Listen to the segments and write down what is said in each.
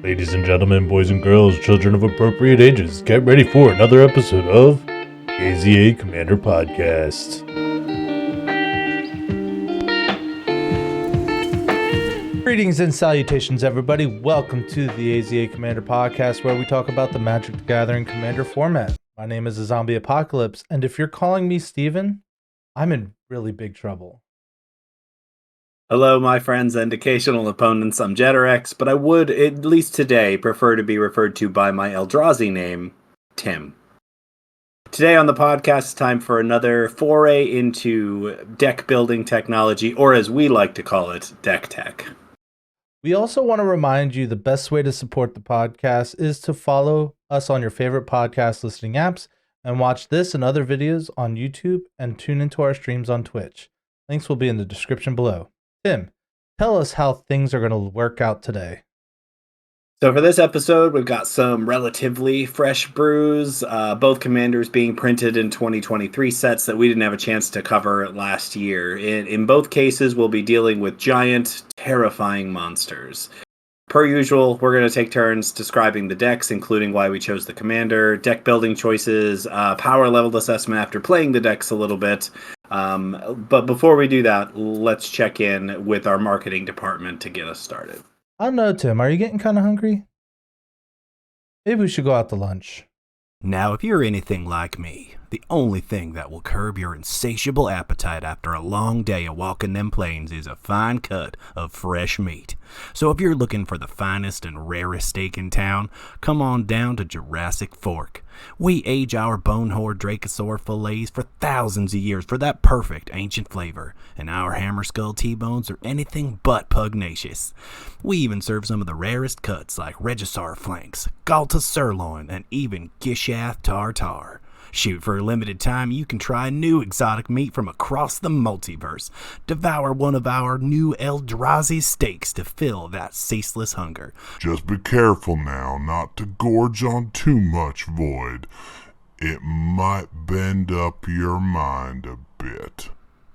Ladies and gentlemen, boys and girls, children of appropriate ages, get ready for another episode of AZA Commander Podcast. Greetings and salutations, everybody. Welcome to the AZA Commander Podcast, where we talk about the Magic the Gathering Commander format. My name is the Zombie Apocalypse, and if you're calling me Steven, I'm in really big trouble. Hello, my friends and occasional opponents. I'm Jetterex, but I would, at least today, prefer to be referred to by my Eldrazi name, Tim. Today on the podcast, it's time for another foray into deck building technology, or as we like to call it, deck tech. We also want to remind you the best way to support the podcast is to follow us on your favorite podcast listening apps and watch this and other videos on YouTube and tune into our streams on Twitch. Links will be in the description below. Tim, tell us how things are going to work out today. So for this episode, we've got some relatively fresh brews, both commanders being printed in 2023 sets that we didn't have a chance to cover last year. In both cases, we'll be dealing with giant, terrifying monsters. Per usual, we're going to take turns describing the decks, including why we chose the commander, deck building choices, power level assessment after playing the decks a little bit. But before we do that, let's check in with our marketing department to get us started. I don't know, Tim. Are you getting kind of hungry? Maybe we should go out to lunch. Now, if you're anything like me, the only thing that will curb your insatiable appetite after a long day of walking them plains is a fine cut of fresh meat. So if you're looking for the finest and rarest steak in town, come on down to Jurassic Fork. We age our bone-hoard Dracosaur fillets for thousands of years for that perfect ancient flavor, and our hammer skull T-bones are anything but pugnacious. We even serve some of the rarest cuts like Regisaur flanks, Galta sirloin, and even Gishath tartare. Shoot, for a limited time, you can try new exotic meat from across the multiverse. Devour one of our new Eldrazi steaks to fill that ceaseless hunger. Just be careful now not to gorge on too much, Void. It might bend up your mind a bit.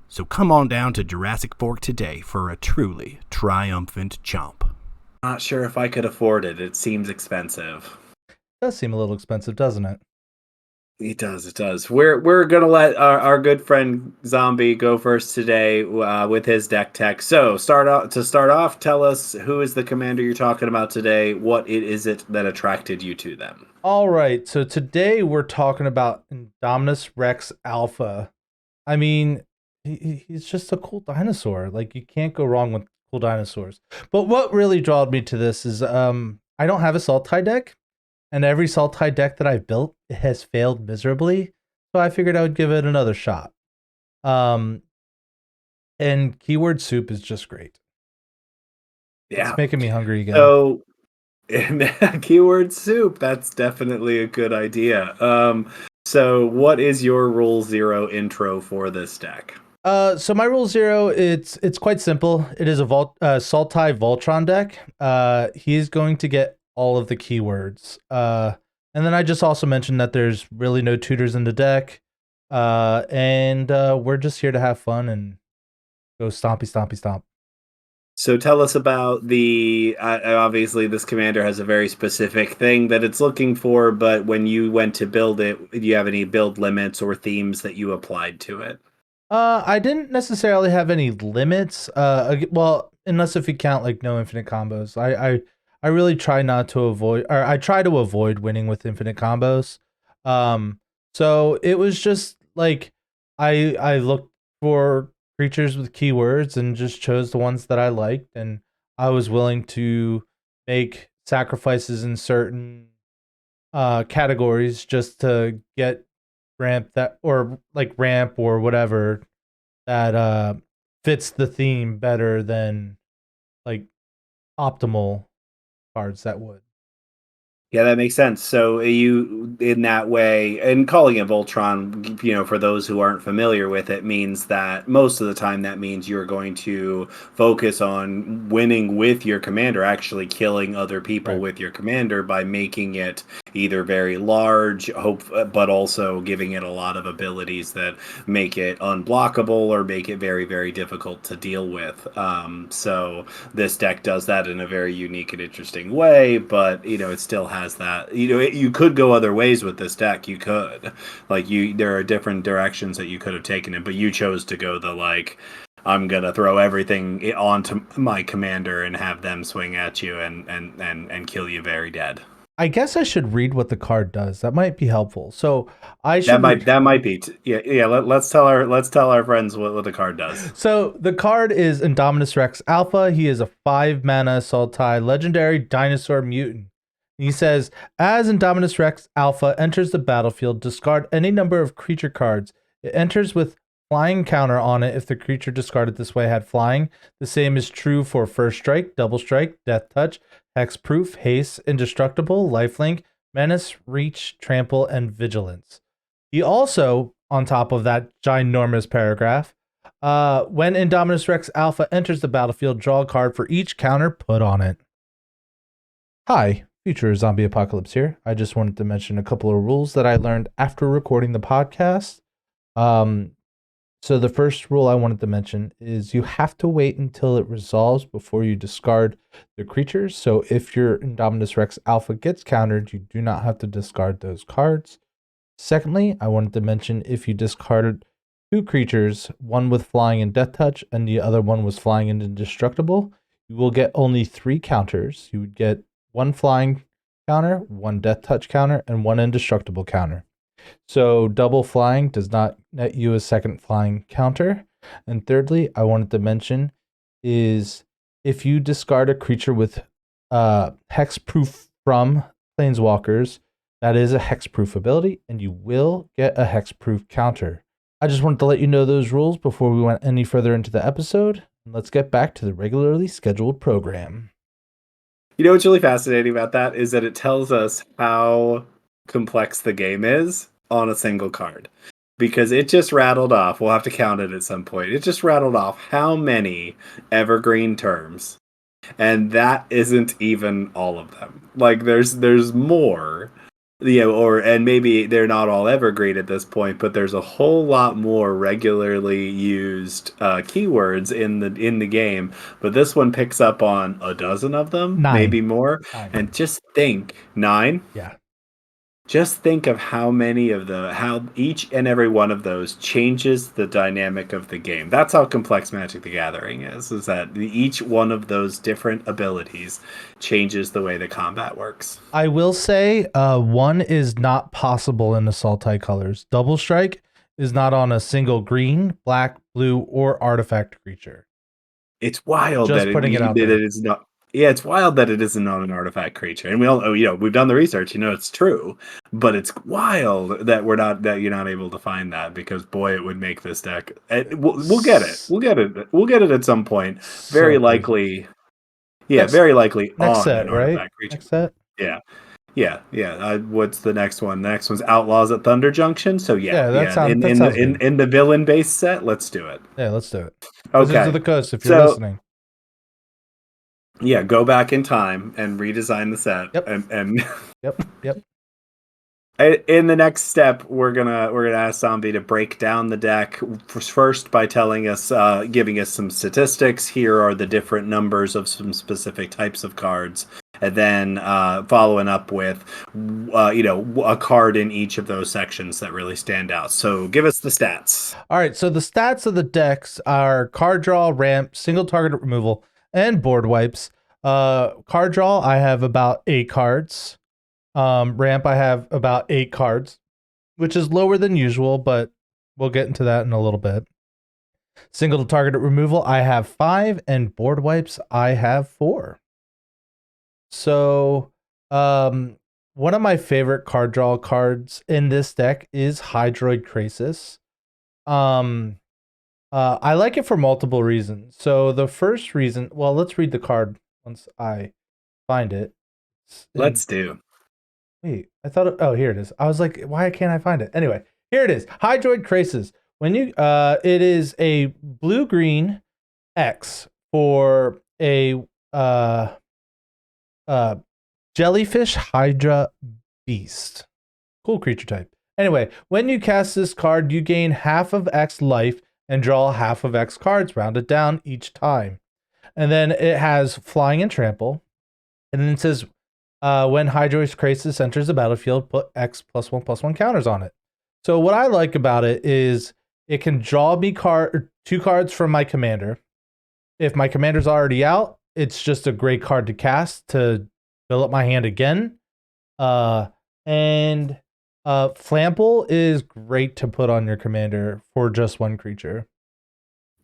So come on down to Jurassic Fork today for a truly triumphant chomp. Not sure if I could afford it. It seems expensive. It does seem a little expensive, doesn't it? It does. We're gonna let our good friend Zombie go first today with his deck tech. So start off, tell us who is the commander you're talking about today. What is it that attracted you to them? All right, so today we're talking about Indominus Rex Alpha. I mean, he's just a cool dinosaur. Like, you can't go wrong with cool dinosaurs. But what really drawed me to this is I don't have a Sulti deck. And every Sulti deck that I've built has failed miserably, so I figured I would give it another shot. And keyword soup is just great. Yeah, it's making me hungry again. So, keyword soup, that's definitely a good idea. So what is your Rule 0 intro for this deck? So my Rule 0, it's quite simple. It is a Sulti VULTRON deck. He's going to get all of the keywords. And then I just also mentioned that there's really no tutors in the deck. And we're just here to have fun and go stompy, stompy, stomp. So tell us about obviously this commander has a very specific thing that it's looking for, but when you went to build it, do you have any build limits or themes that you applied to it? I didn't necessarily have any limits. Well, unless if you count like no infinite combos. I really try not to avoid, or I try to avoid winning with infinite combos. So it was just like, I looked for creatures with keywords and just chose the ones that I liked. And I was willing to make sacrifices in certain categories just to get ramp or whatever that fits the theme better than like optimal cards that would. Yeah, that makes sense. So you, in that way, and calling it Voltron, for those who aren't familiar with it, means that most of the time that means you're going to focus on winning with your commander, actually killing other people with your commander by making it either very large, but also giving it a lot of abilities that make it unblockable or make it very, very difficult to deal with. So this deck does that in a very unique and interesting way, but it still has that. You could go other ways with this deck. You could, there are different directions that you could have taken it, but you chose to go the I'm gonna throw everything onto my commander and have them swing at you and kill you very dead. I guess I should read what the card does. That might be helpful. So that might be yeah. Let's tell our friends what the card does. So the card is Indominus Rex Alpha. He is a 5-mana Sultai legendary dinosaur mutant. He says, as Indominus Rex Alpha enters the battlefield, discard any number of creature cards. It enters with flying counter on it if the creature discarded this way had flying. The same is true for First Strike, Double Strike, Death Touch, Hexproof, Haste, Indestructible, Lifelink, Menace, Reach, Trample, and Vigilance. He also, on top of that ginormous paragraph, when Indominus Rex Alpha enters the battlefield, draw a card for each counter put on it. Hi, Future Zombie Apocalypse here. I just wanted to mention a couple of rules that I learned after recording the podcast. So the first rule I wanted to mention is you have to wait until it resolves before you discard the creatures. So if your Indominus Rex Alpha gets countered, you do not have to discard those cards. Secondly, I wanted to mention if you discarded 2 creatures, one with flying and death touch and the other one was flying and indestructible, you will get only 3 counters. You would get 1 flying counter, 1 death touch counter, and 1 indestructible counter. So double flying does not net you a second flying counter. And thirdly, I wanted to mention is if you discard a creature with hexproof from Planeswalkers, that is a hexproof ability, and you will get a hexproof counter. I just wanted to let you know those rules before we went any further into the episode. Let's get back to the regularly scheduled program. What's really fascinating about that is that it tells us how complex the game is on a single card, because it just rattled off, we'll have to count it at some point, it just rattled off how many evergreen terms, and that isn't even all of them. There's more, and maybe they're not all evergreen at this point, but there's a whole lot more regularly used keywords in the game, but this one picks up on a dozen of them. 9. Maybe more. 9. And just think, 9. Yeah. Just think of how each and every one of those changes the dynamic of the game. That's how complex Magic the Gathering is that each one of those different abilities changes the way the combat works. I will say 1 is not possible in the Sultai colors. Double Strike is not on a single green, black, blue, or artifact creature. It's wild that it's not. Yeah, it's wild that it isn't on an artifact creature, and we all know, we've done the research, it's true, but it's wild that you're not able to find that, because boy, it would make this deck. We'll get it. We'll get it at some point. Very likely. Yeah, very likely next on set, an artifact right? creature. Next set. Yeah. What's the next one? The next one's Outlaws at Thunder Junction. So in the villain base set, let's do it. Yeah, let's do it. Okay. Wizards of the Coast, if you're listening. Yeah, go back in time and redesign the set. Yep. Yep. In the next step, we're gonna ask Zombie to break down the deck first by telling us, giving us some statistics. Here are the different numbers of some specific types of cards, and then following up with, a card in each of those sections that really stand out. So give us the stats. All right. So the stats of the decks are card draw, ramp, single target removal, and board wipes. Card draw, I have about 8 cards. Ramp, I have about 8 cards, which is lower than usual, but we'll get into that in a little bit. Single target removal, I have 5, and board wipes, I have 4. So, one of my favorite card draw cards in this deck is Hydroid Krasis. I like it for multiple reasons. So the first reason, well, let's read the card once I find it. Let's do. Wait, I thought, here it is. I was like, why can't I find it? Anyway, here it is. Hydroid Krasis. When you, it is a blue-green X for a jellyfish Hydra Beast. Cool creature type. Anyway, when you cast this card, you gain half of X life and draw half of X cards, rounded down each time. And then it has flying and trample. And then it says, when hydroid krasis enters the battlefield, put X +1/+1 counters on it. So what I like about it is it can draw me 2 cards from my commander. If my commander's already out, it's just a great card to cast to fill up my hand again. And Flample is great to put on your commander for just 1 creature.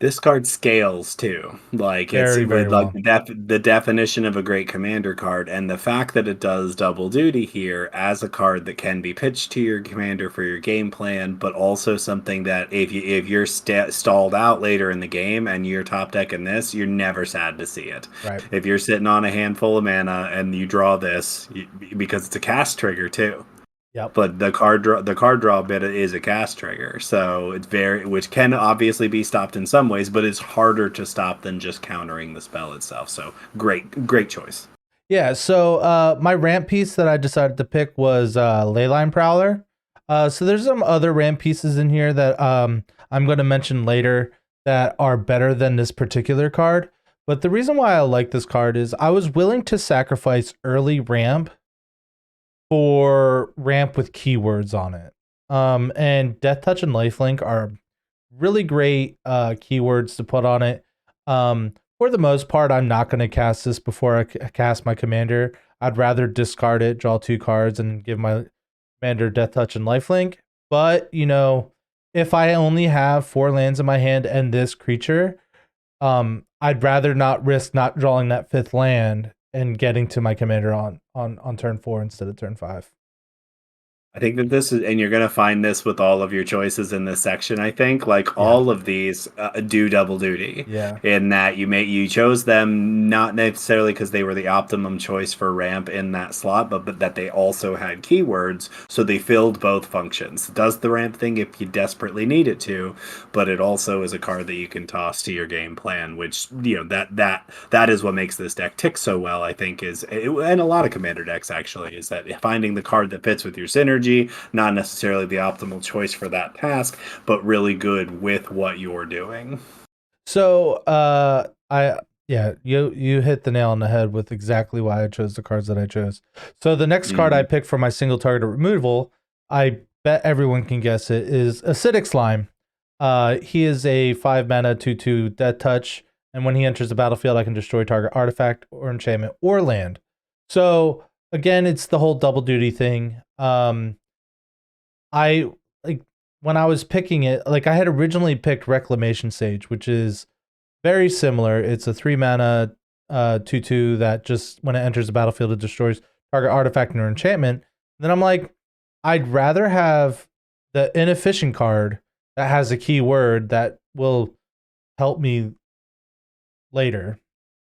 This card scales too. Like Very, very like well. the definition of a great commander card, and the fact that it does double duty here as a card that can be pitched to your commander for your game plan, but also something that if you're stalled out later in the game and you're top decking this, you're never sad to see it. Right. If you're sitting on a handful of mana and you draw this, because it's a cast trigger too. Yep. But the card draw bit is a cast trigger, so it's which can obviously be stopped in some ways, but it's harder to stop than just countering the spell itself. So great choice. Yeah. So my ramp piece that I decided to pick was Leyline Prowler. So there's some other ramp pieces in here that I'm going to mention later that are better than this particular card. But the reason why I like this card is I was willing to sacrifice early ramp for ramp with keywords on it. And Death Touch and Lifelink are really great keywords to put on it. For the most part, I'm not going to cast this before I cast my commander. I'd rather discard it, draw 2 cards, and give my commander Death Touch and Lifelink. But, you know, if I only have 4 lands in my hand and this creature, I'd rather not risk not drawing that 5th land and getting to my commander on turn 4 instead of turn 5. I think that this is, and you're going to find this with all of your choices in this section. I think all of these do double duty. Yeah. In that you chose them not necessarily because they were the optimum choice for ramp in that slot, but that they also had keywords, so they filled both functions. It does the ramp thing if you desperately need it to, but it also is a card that you can toss to your game plan, which that is what makes this deck tick so well. I think and a lot of commander decks actually is that finding the card that fits with your synergy. Not necessarily the optimal choice for that task, but really good with what you're doing. So you hit the nail on the head with exactly why I chose the cards that I chose. So the next card I picked for my single target removal, I bet everyone can guess it, is Acidic Slime. He is a 5 mana 2/2 Death Touch, and when he enters the battlefield, I can destroy target artifact or enchantment or land. So again, it's the whole double duty thing. I like when I was picking it, like I had originally picked Reclamation Sage, which is very similar. It's a 3 mana 2/2 that just when it enters the battlefield, it destroys target artifact or enchantment. And then I'm like, I'd rather have the inefficient card that has a key word that will help me later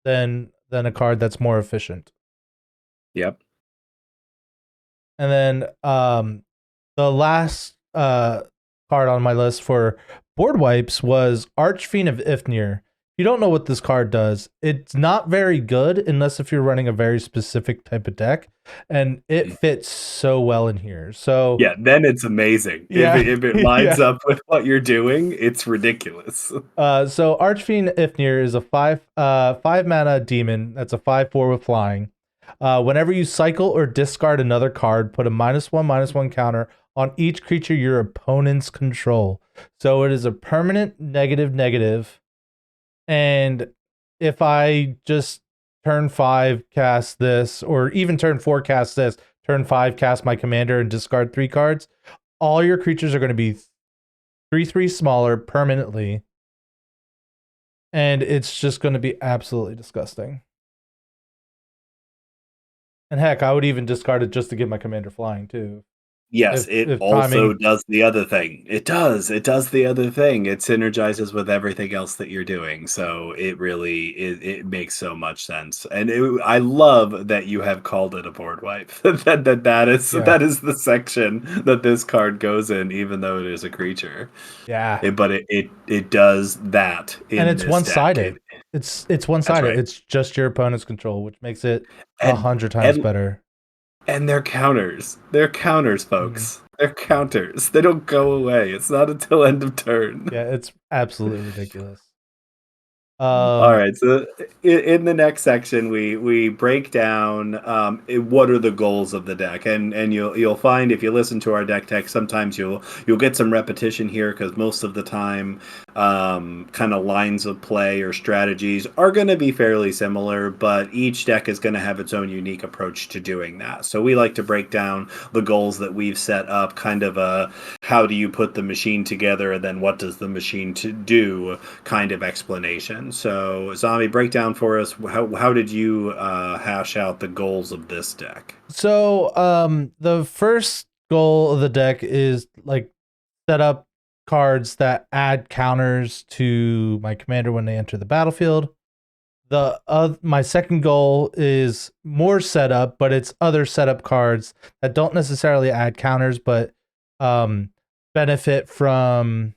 than a card that's more efficient. Yep. And then the last card on my list for board wipes was Archfiend of Ifnir. If you don't know what this card does, it's not very good unless if you're running a very specific type of deck, and it fits so well in here. So yeah, then it's amazing. Yeah. If it lines up with what you're doing, it's ridiculous. So Archfiend Ifnir is a 5 mana demon that's a 5/4 with flying. Whenever you cycle or discard another card, put a -1/-1 counter on each creature your opponents control. So it is a permanent negative. And if I just turn 5 cast this, or even turn 4 cast this, turn 5 cast my commander and discard 3 cards, all your creatures are going to be 3/3 smaller permanently. And it's just going to be absolutely disgusting. And heck, I would even discard it just to get my commander flying too. Yes, it also does the other thing. It does the other thing. It synergizes with everything else that you're doing. So it really it makes so much sense. And I love that you have called it a board wipe. that is the section that this card goes in, even though it is a creature. Yeah. But it does that. And it's one-sided. It's one-sided. Right. It's just your opponent's control, which makes it 100 times better. And they're counters. They're counters, folks. They're counters. They don't go away. It's not until end of turn. Yeah, it's absolutely ridiculous. All right, so in the next section, we break down what are the goals of the deck, and you'll find if you listen to our deck tech, sometimes you'll get some repetition here because most of the time, kind of lines of play or strategies are going to be fairly similar, but each deck is going to have its own unique approach to doing that. So we like to break down the goals that we've set up, kind of a how do you put the machine together, and then what does the machine to do kind of explanation. So, Zombie, break down for us how did you hash out the goals of this deck? So, the first goal of the deck is like set up cards that add counters to my commander when they enter the battlefield. My second goal is more setup, but it's other setup cards that don't necessarily add counters, but benefit from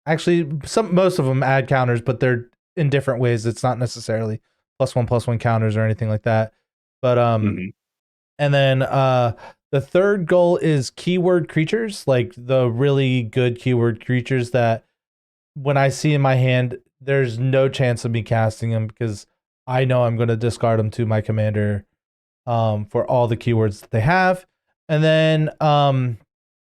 actually most of them add counters, but they're in different ways. It's not necessarily +1/+1 counters or anything like that. But and then the third goal is keyword creatures, like the really good keyword creatures that when I see in my hand, there's no chance of me casting them because I know I'm going to discard them to my commander for all the keywords that they have. And then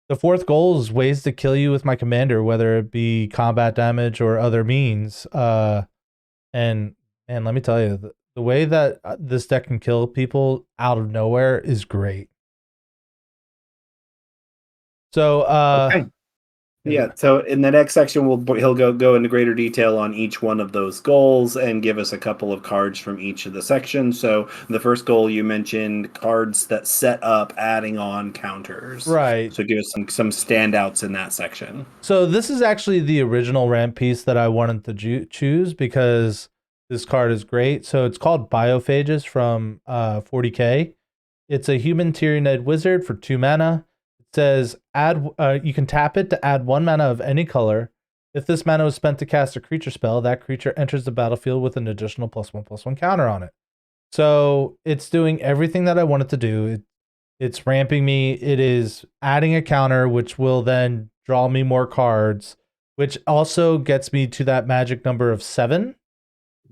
the fourth goal is ways to kill you with my commander, whether it be combat damage or other means. And let me tell you, the way that this deck can kill people out of nowhere is great. So, Okay. Yeah, so in the next section, he'll go into greater detail on each one of those goals and give us a couple of cards from each of the sections. So the first goal you mentioned, cards that set up adding on counters. Right. So give us some standouts in that section. So this is actually the original ramp piece that I wanted to choose because this card is great. So it's called Biophages from 40k. It's a human Tyrannid wizard for 2 mana. Says you can tap it to add 1 mana of any color. If this mana was spent to cast a creature spell, that creature enters the battlefield with an additional +1/+1 counter on it. So it's doing everything that I want it to do. It's ramping me. It is adding a counter, which will then draw me more cards, which also gets me to that magic number of 7,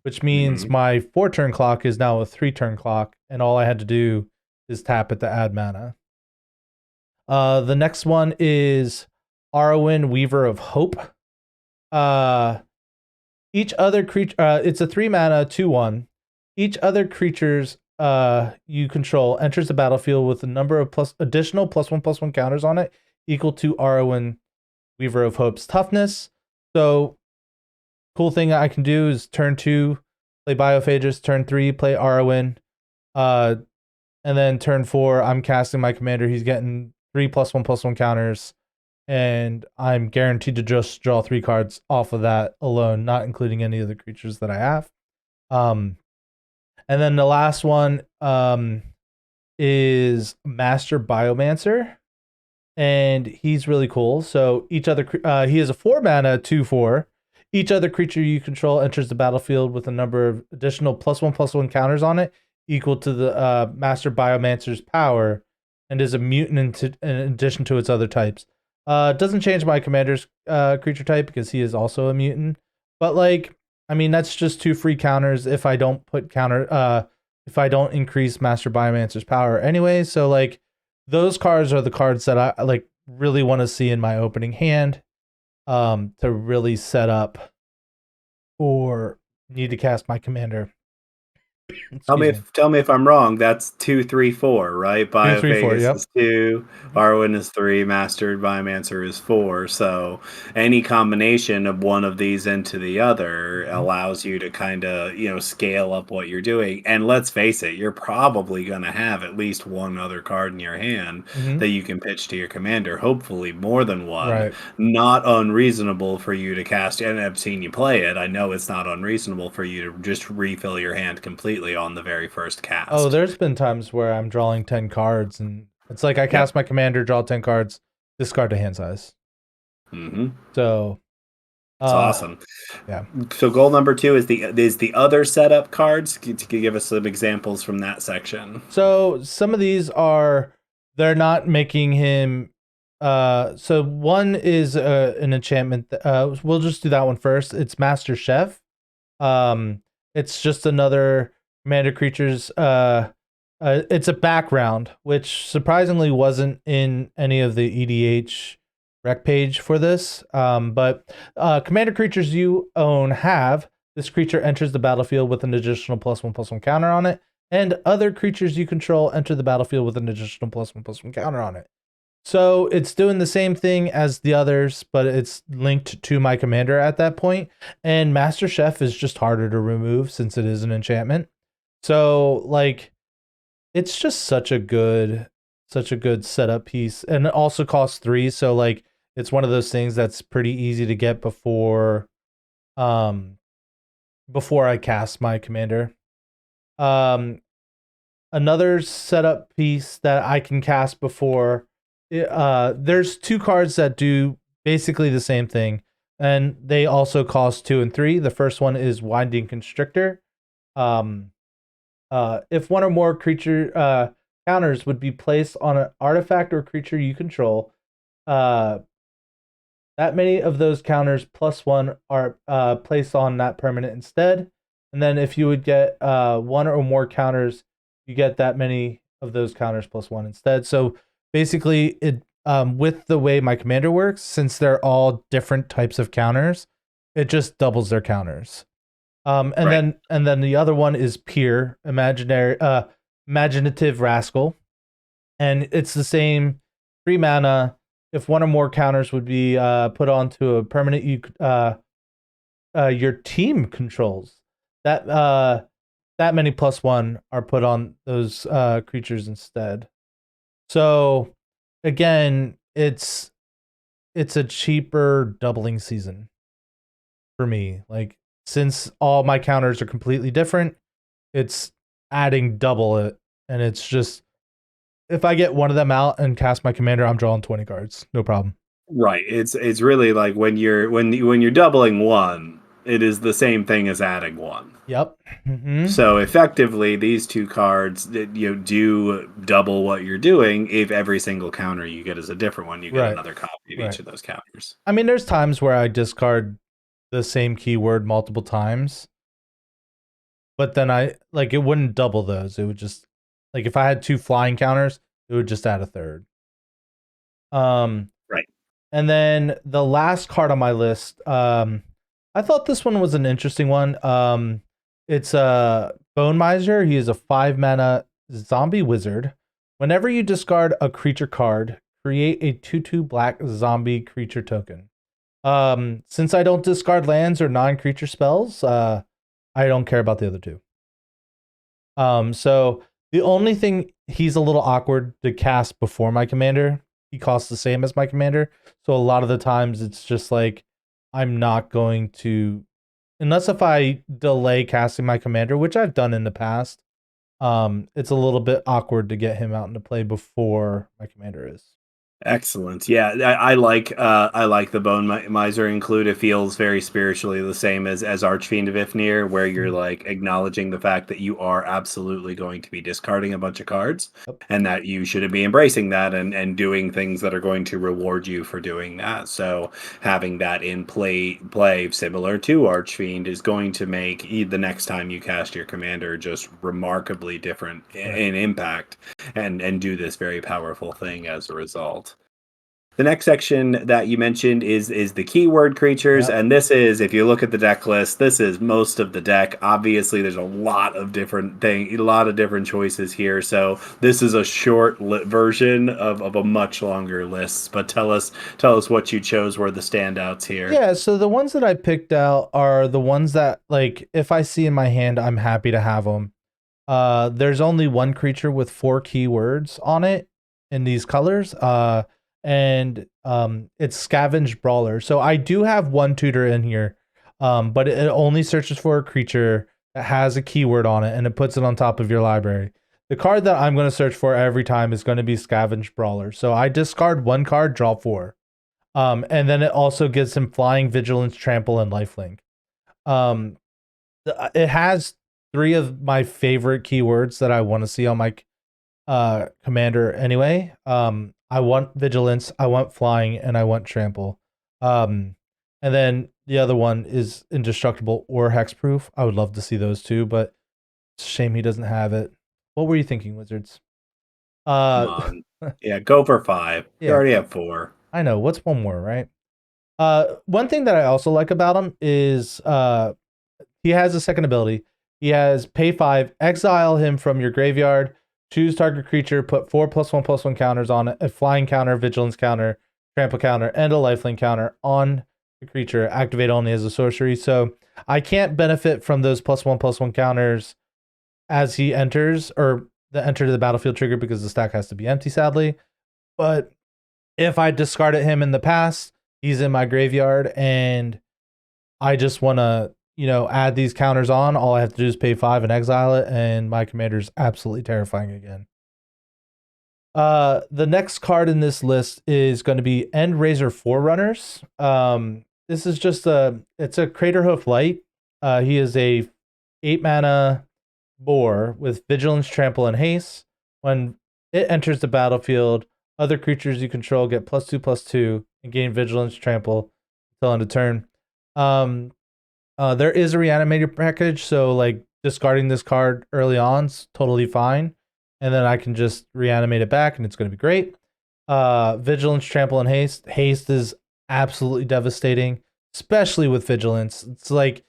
which means my 4-turn clock is now a 3-turn clock, and all I had to do is tap it to add mana. The next one is Arwen, Weaver of Hope. Each other creature, it's a 3 mana 2/1. Each other creatures you control enters the battlefield with a number of additional +1/+1 counters on it equal to Arwen, Weaver of Hope's toughness. So, cool thing I can do is turn 2, play Biophages, turn 3, play Arwen, and then turn 4, I'm casting my commander. He's getting 3 +1/+1 counters, and I'm guaranteed to just draw 3 cards off of that alone, not including any of the creatures that I have. And then the last one is Master Biomancer, and he's really cool. So each other he is a 4 mana 2/4. Each other creature you control enters the battlefield with a number of additional +1/+1 counters on it equal to the Master Biomancer's power, and is a mutant in addition to its other types. It doesn't change my commander's creature type because he is also a mutant. But like, I mean, that's just 2 free counters if I don't if I don't increase Master Biomancer's power anyway. So like, those cards are the cards that I like really want to see in my opening hand, to really set up or need to cast my commander. Tell me if I'm wrong. That's 2, 3, 4, right? 2, 3, 4, yep. Is 2, Arwen is 3, Mastered Biomancer is 4. So any combination of one of these into the other allows you to kind of, scale up what you're doing. And let's face it, you're probably going to have at least one other card in your hand that you can pitch to your commander. Hopefully more than one. Right. Not unreasonable for you to cast. And I've seen you play it. I know it's not unreasonable for you to just refill your hand completely on the very first cast. Oh, there's been times where I'm drawing 10 cards and it's like I cast my commander, draw 10 cards, discard to hand size. So It's awesome. Yeah. So goal number 2 is the other setup cards. Can you give us some examples from that section? So some of these they're not making him. So one is an enchantment. We'll just do that one first. It's Master Chef. It's just another commander creature's. It's a background, which surprisingly wasn't in any of the EDH rec page for this. But commander creatures you own have this creature enters the battlefield with an additional +1/+1 counter on it, and other creatures you control enter the battlefield with an additional +1/+1 counter on it. So it's doing the same thing as the others, but it's linked to my commander at that point. And Master Chef is just harder to remove since it is an enchantment. So like, it's just such a good setup piece, and it also costs 3. So like, it's one of those things that's pretty easy to get before I cast my commander. Another setup piece that I can cast before. There's 2 cards that do basically the same thing, and they also cost 2 and 3. The first one is Winding Constrictor. If one or more creature counters would be placed on an artifact or creature you control, that many of those counters +1 are placed on that permanent instead. And then if you would get 1 or more counters, you get that many of those counters +1 instead. So basically, it with the way my commander works, since they're all different types of counters, it just doubles their counters. And then the other one is Peer, Imaginative Rascal, and it's the same 3 mana. If 1 or more counters would be put onto a permanent your team controls, that many +1 are put on those creatures instead. So again, it's a cheaper doubling season for me. Like, since all my counters are completely different, it's adding double it, and it's just, if I get one of them out and cast my commander, I'm drawing 20 cards, no problem. Right. It's really like when you're doubling 1, it is the same thing as adding 1. Yep. Mm-hmm. So effectively, these 2 cards do double what you're doing. If every single counter you get is a different one, you get another copy of each of those counters. I mean, there's times where I discard the same keyword multiple times, but then it wouldn't double those. It would just, like, if I had 2 flying counters, it would just add a third. Right. And then the last card on my list, I thought this one was an interesting one. It's a Bone Miser. He is a 5 mana zombie wizard. Whenever you discard a creature card, create a 2/2 black zombie creature token. Since I don't discard lands or non-creature spells, I don't care about the other 2. So the only thing, he's a little awkward to cast before my commander. He costs the same as my commander. So a lot of the times it's just like, I'm not going to, unless if I delay casting my commander, which I've done in the past, it's a little bit awkward to get him out into play before my commander is. Excellent. Yeah, I like the Bone Miser include. It feels very spiritually the same as Archfiend of Ifnir, where you're like acknowledging the fact that you are absolutely going to be discarding a bunch of cards, and that you should be embracing that and doing things that are going to reward you for doing that. So having that in play similar to Archfiend is going to make the next time you cast your commander just remarkably different in impact, and do this very powerful thing as a result. The next section that you mentioned is the keyword creatures, and this is, if you look at the deck list, this is most of the deck. Obviously, there's a lot of different choices here, so this is a short version of a much longer list. But tell us what you chose were the standouts here. Yeah, so the ones that I picked out are the ones that, like, if I see in my hand, I'm happy to have them. There's only one creature with 4 keywords on it in these colors. And it's Scavenge Brawler. So I do have one tutor in here, but it only searches for a creature that has a keyword on it, and it puts it on top of your library. The card that I'm going to search for every time is going to be Scavenge Brawler. So I discard 1 card, draw 4. And then it also gives him flying, vigilance, trample, and lifelink. It has 3 of my favorite keywords that I want to see on my commander anyway. I want vigilance, I want flying, and I want trample. And then the other one is indestructible or hexproof. I would love to see those two, but it's a shame he doesn't have it. What were you thinking, Wizards? Come on. Yeah, go for 5. You Yeah. already have 4. I know. What's one more, right? One thing that I also like about him is he has a second ability. He has pay 5, exile him from your graveyard, choose target creature, put 4+1/+1 counters on it, a flying counter, vigilance counter, trample counter, and a lifelink counter on the creature, activate only as a sorcery. So I can't benefit from those +1/+1 counters as he enters, or the enter to the battlefield trigger, because the stack has to be empty, sadly. But if I discarded him in the past, he's in my graveyard, and I just want to, add these counters on. All I have to do is pay 5 and exile it, and my commander's absolutely terrifying again. The next card in this list is going to be Endrazor Forerunners. This is just it's a Craterhoof Light. He is a 8 mana boar with vigilance, trample, and haste. When it enters the battlefield, other creatures you control get +2/+2 and gain vigilance, trample until end of turn. There is a reanimator package, so like discarding this card early on is totally fine, and then I can just reanimate it back, and it's going to be great. Vigilance, trample, and haste. Haste is absolutely devastating, especially with vigilance. It's like,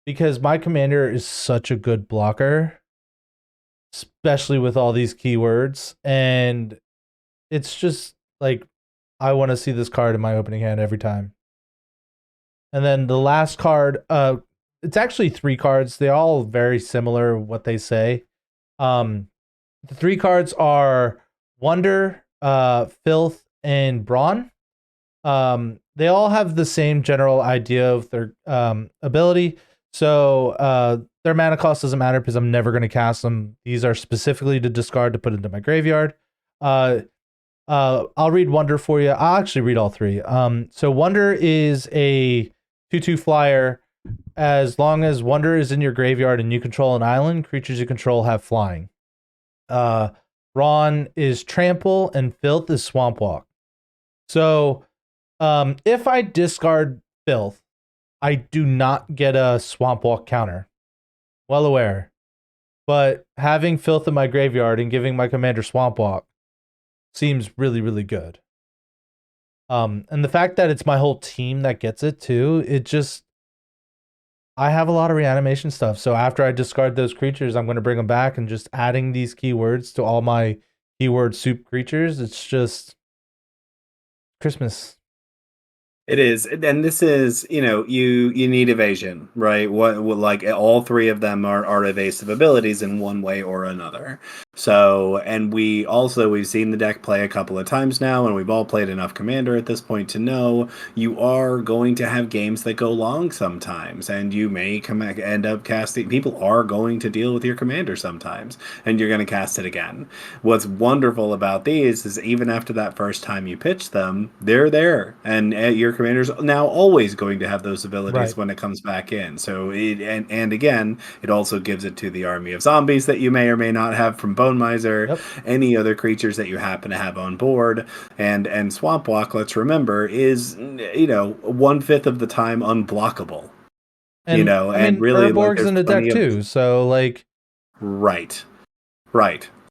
because my commander is such a good blocker, especially with all these keywords, and it's just like, I want to see this card in my opening hand every time. And then the last card, it's actually 3 cards. They're all very similar what they say. The 3 cards are Wonder, Filth, and Brawn. They all have the same general idea of their ability. So their mana cost doesn't matter because I'm never going to cast them. These are specifically to discard to put into my graveyard. I'll read Wonder for you. I'll actually read all 3. So Wonder is a 2/2 flyer. As long as Wonder is in your graveyard and you control an island, creatures you control have flying. Brawn is trample, and Filth is swamp walk. So if I discard Filth, I do not get a swamp walk counter. Well aware. But having Filth in my graveyard and giving my commander swamp walk seems really, really good. And the fact that it's my whole team that gets it too, I have a lot of reanimation stuff. So after I discard those creatures, I'm going to bring them back, and just adding these keywords to all my keyword soup creatures. It's just Christmas. It is, and this is, you need evasion, right? What like all 3 of them are evasive abilities in one way or another. So, and we've seen the deck play a couple of times now, and we've all played enough Commander at this point to know you are going to have games that go long sometimes, and you may end up casting. People are going to deal with your Commander sometimes, and you're going to cast it again. What's wonderful about these is even after that first time you pitch them, they're there, and your Commander's now always going to have those abilities when it comes back in. So and again, it also gives it to the army of zombies that you may or may not have from Bone Miser, any other creatures that you happen to have on board, and Swamp Walk, let's remember, is 1/5 of the time unblockable. And and really Urborg's in the deck too, so like right.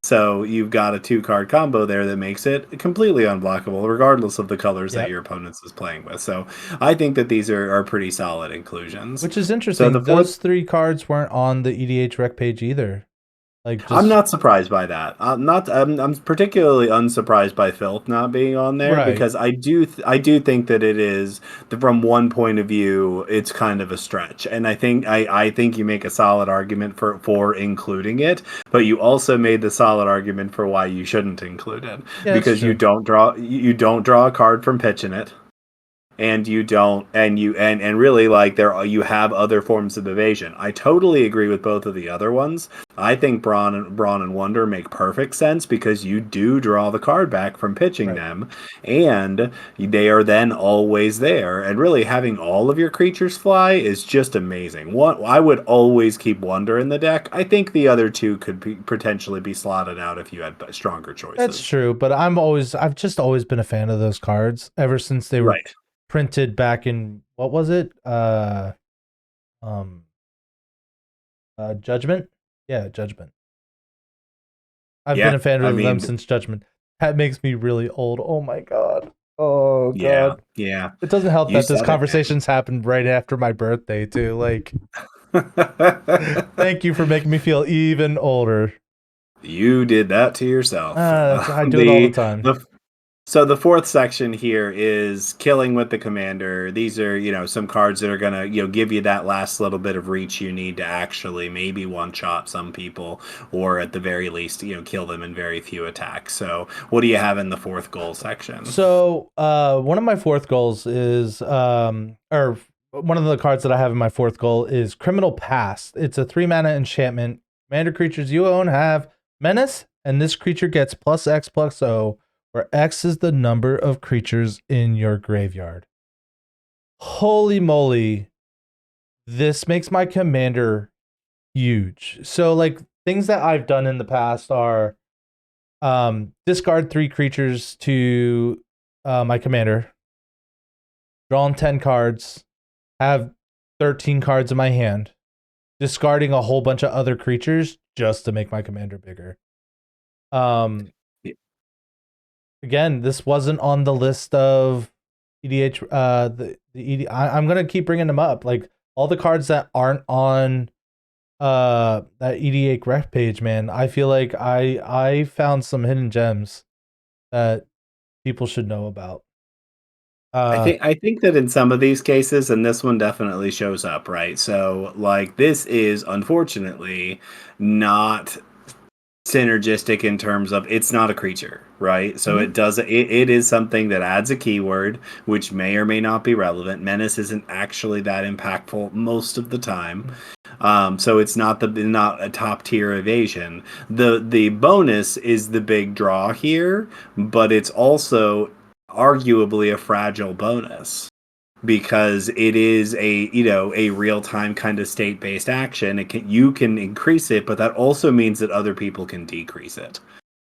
So you've got a 2-card combo there that makes it completely unblockable, regardless of the colors that your opponent is playing with. So I think that these are pretty solid inclusions. Which is interesting. So those 3 cards weren't on the EDH rec page either. I'm not surprised by that. I'm particularly unsurprised by Filth not being on there, because I do think that it is, from one point of view, it's kind of a stretch, and I think you make a solid argument for including it, but you also made the solid argument for why you shouldn't include it, because you don't draw a card from pitching it. and you don't, and really, like, you have other forms of evasion. I totally agree with both of the other ones. I think Brawn and Wonder make perfect sense because you do draw the card back from pitching them, and they are then always there. And really, having all of your creatures fly is just amazing. I would always keep Wonder in the deck. I think the other two could potentially be slotted out if you had stronger choices. That's true, but I've just always been a fan of those cards ever since they were printed back in, what was it? Judgment? Yeah, Judgment. I've been a fan of them since Judgment. That makes me really old. Oh my god. Oh god. Yeah. It doesn't help that this conversation's happened right after my birthday too. Like, thank you for making me feel even older. You did that to yourself. I do it all the time. So the fourth section here is killing with the commander. These are, some cards that are going to, give you that last little bit of reach you need to actually maybe one-shot some people, or at the very least, kill them in very few attacks. So what do you have in the fourth goal section? So one of my fourth goals is, or one of the cards that I have in my fourth goal is Criminal Past. It's a 3-mana enchantment. Commander creatures you own have Menace, and this creature gets +X/+O, where X is the number of creatures in your graveyard. Holy moly, this makes my commander huge. So, like, things that I've done in the past are discard 3 creatures to my commander, drawn 10 cards, have 13 cards in my hand, discarding a whole bunch of other creatures just to make my commander bigger. Again, this wasn't on the list of EDH. The ED. I'm gonna keep bringing them up. Like, all the cards that aren't on that EDH rec page, man. I feel like I found some hidden gems that people should know about. I think that in some of these cases, and this one definitely shows up, right? So, like, this is unfortunately not synergistic in terms of it's not a creature, right? So it is something that adds a keyword, which may or may not be relevant. Menace isn't actually that impactful most of the time. So it's not a top tier evasion. The bonus is the big draw here, but it's also arguably a fragile bonus, because it is a real-time kind of state-based action. You can increase it, but that also means that other people can decrease it.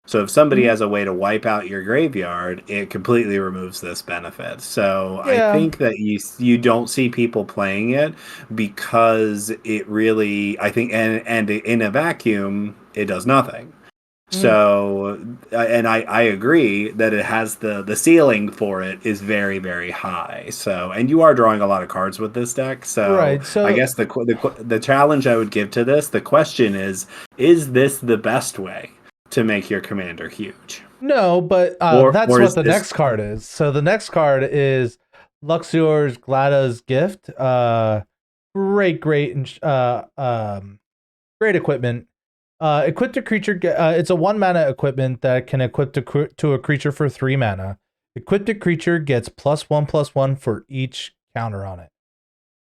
So if somebody has a way to wipe out your graveyard, it completely removes this benefit. So I think that you don't see people playing it because it really, I think, and in a vacuum, it does nothing. So, and I agree that it has the ceiling for it is very, very high. So, and you are drawing a lot of cards with this deck. So, so I guess the challenge I would give to this, the question is this the best way to make your commander huge? No, but that's what the next card is. So the next card is Luxior's Glada's Gift. Great equipment. Equip a creature. It's a 1-mana equipment that can equip to a creature for 3 mana. Equipped a creature gets +1/+1 for each counter on it.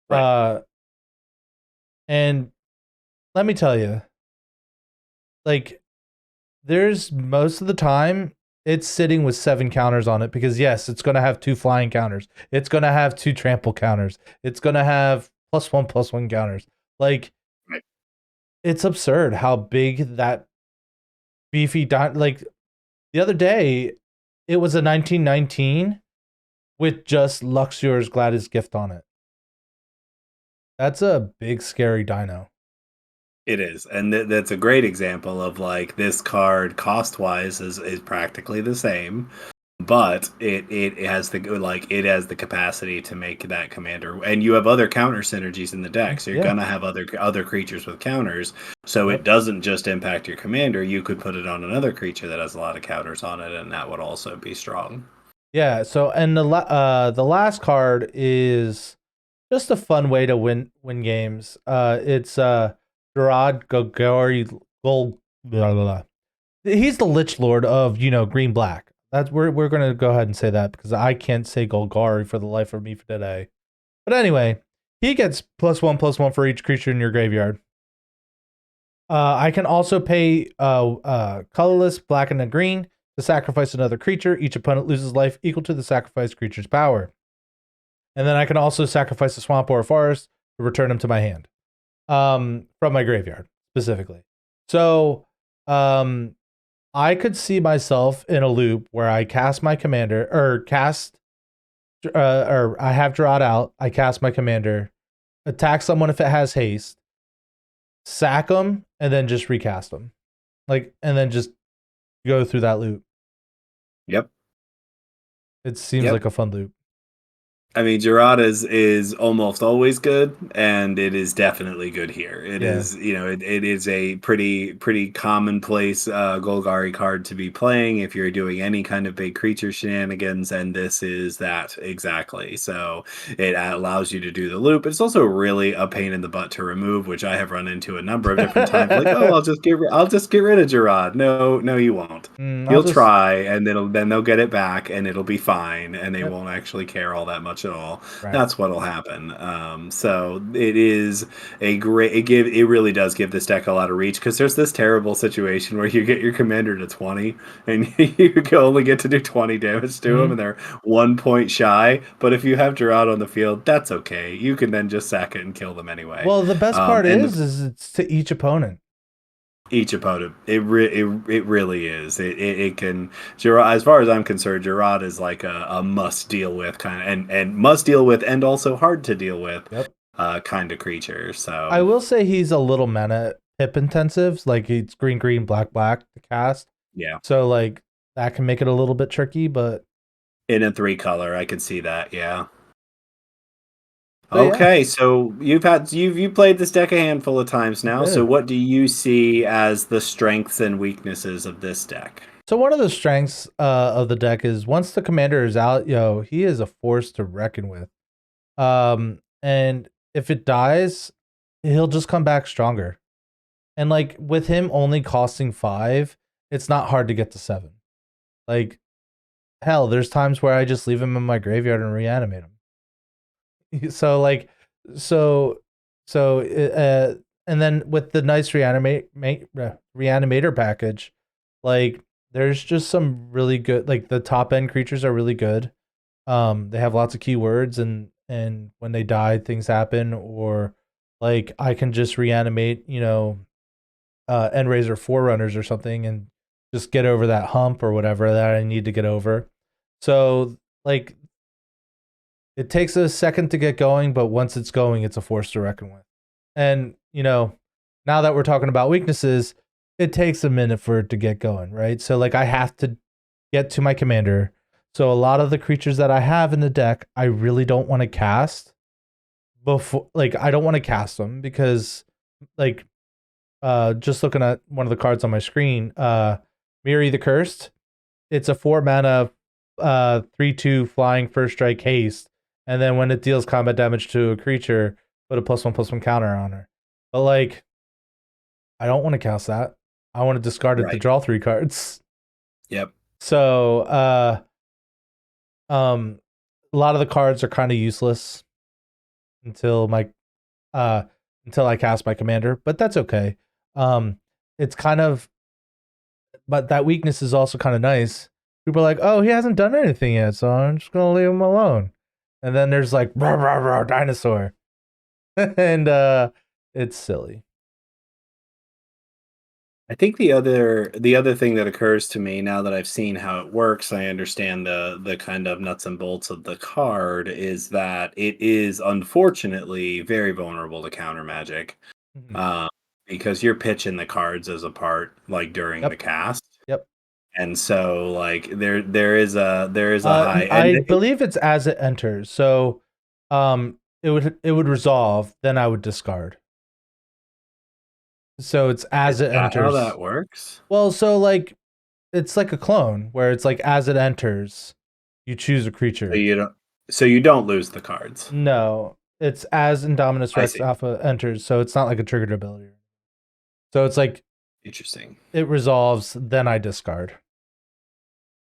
Right. And let me tell you, like, there's most of the time it's sitting with 7 counters on it, because yes, it's going to have 2 flying counters. It's going to have 2 trample counters. It's going to have +1/+1 counters. Like, it's absurd how big that beefy like, the other day it was a 1919 with just Luxior's Glada's Gift on it. That's a big scary dino. It is, and that's a great example of, like, this card cost wise is practically the same, but it has the capacity to make that commander, and you have other counter synergies in the deck, so you're gonna have other creatures with counters, so it doesn't just impact your commander. You could put it on another creature that has a lot of counters on it, and that would also be strong. Yeah. So, and the last card is just a fun way to win games. It's Zhulodok. He's the Lich Lord of Green Black. That's we're gonna go ahead and say that because I can't say Golgari for the life of me for today. But anyway, he gets +1/+1 for each creature in your graveyard. I can also pay colorless, black and a green to sacrifice another creature. Each opponent loses life equal to the sacrificed creature's power. And then I can also sacrifice a swamp or a forest to return them to my hand. From my graveyard, specifically. So, I could see myself in a loop where I cast my commander, or I have Gerard out, I cast my commander, attack someone if it has haste, sack them, and then just recast them. And then just go through that loop. Yep. It seems like a fun loop. I mean, Gerard is almost always good, and it is definitely good here. It is, it is a pretty commonplace Golgari card to be playing if you're doing any kind of big creature shenanigans, and this is that exactly. So it allows you to do the loop. It's also really a pain in the butt to remove, which I have run into a number of different times. Like, oh, I'll just get rid of Gerard. No, you won't. You'll try, and then they'll get it back, and it'll be fine, and they won't actually care all that much at all. Right. That's what'll happen. So it is it really does give this deck a lot of reach, because there's this terrible situation where you get your commander to 20 and you can only get to do 20 damage to them, and they're 1 point shy. But if you have Gerard on the field, that's okay. You can then just sack it and kill them anyway. Well, the best part is it's to each opponent. Each opponent, it really is. It can, Gerard, as far as I'm concerned, Gerard is like a must deal with kind of, and must deal with, and also hard to deal with, kind of creature. So I will say he's a little mana pip intensive. Like, it's green black to cast. Yeah. So like that can make it a little bit tricky, but in a 3 color, I could see that. Yeah. Okay, so you've played this deck a handful of times now. So what do you see as the strengths and weaknesses of this deck? So one of the strengths of the deck is once the commander is out, he is a force to reckon with. And if it dies, he'll just come back stronger. And like with him only costing 5, it's not hard to get to 7. Like, hell, there's times where I just leave him in my graveyard and reanimate him. So and then with the nice reanimator package, like there's just some really good, like the top end creatures are really good. They have lots of keywords, and when they die, things happen, or like I can just reanimate, Endraiser Forerunners or something, and just get over that hump or whatever that I need to get over. So like, it takes a second to get going, but once it's going, it's a force to reckon with. And, now that we're talking about weaknesses, it takes a minute for it to get going, right? So, like, I have to get to my commander. So, a lot of the creatures that I have in the deck, I really don't want to cast before, like, I don't want to cast them because, like, just looking at one of the cards on my screen, Miri the Cursed, it's a 4 mana, 3/2 flying first strike haste. And then when it deals combat damage to a creature, put a +1/+1 counter on her. But like, I don't want to cast that. I want to discard it to draw 3 cards. Yep. So, a lot of the cards are kind of useless until I cast my commander, but that's okay. It's kind of, but that weakness is also kind of nice. People are like, oh, he hasn't done anything yet, so I'm just gonna leave him alone. And then there's like rah, rah, rah, dinosaur. And it's silly. I think the other thing that occurs to me now that I've seen how it works, I understand the kind of nuts and bolts of the card, is that it is unfortunately very vulnerable to counter magic. Because you're pitching the cards as a part, like during the cast. Yep. And so like there is a high. I believe it's as it enters. So it would resolve, then I would discard. So it's as it enters. How that works? Well, so like it's like a clone where it's like as it enters, you choose a creature. So you don't lose the cards. No, it's as Indominus Rex Alpha enters, so it's not like a triggered ability. So it's like interesting. It resolves, then I discard.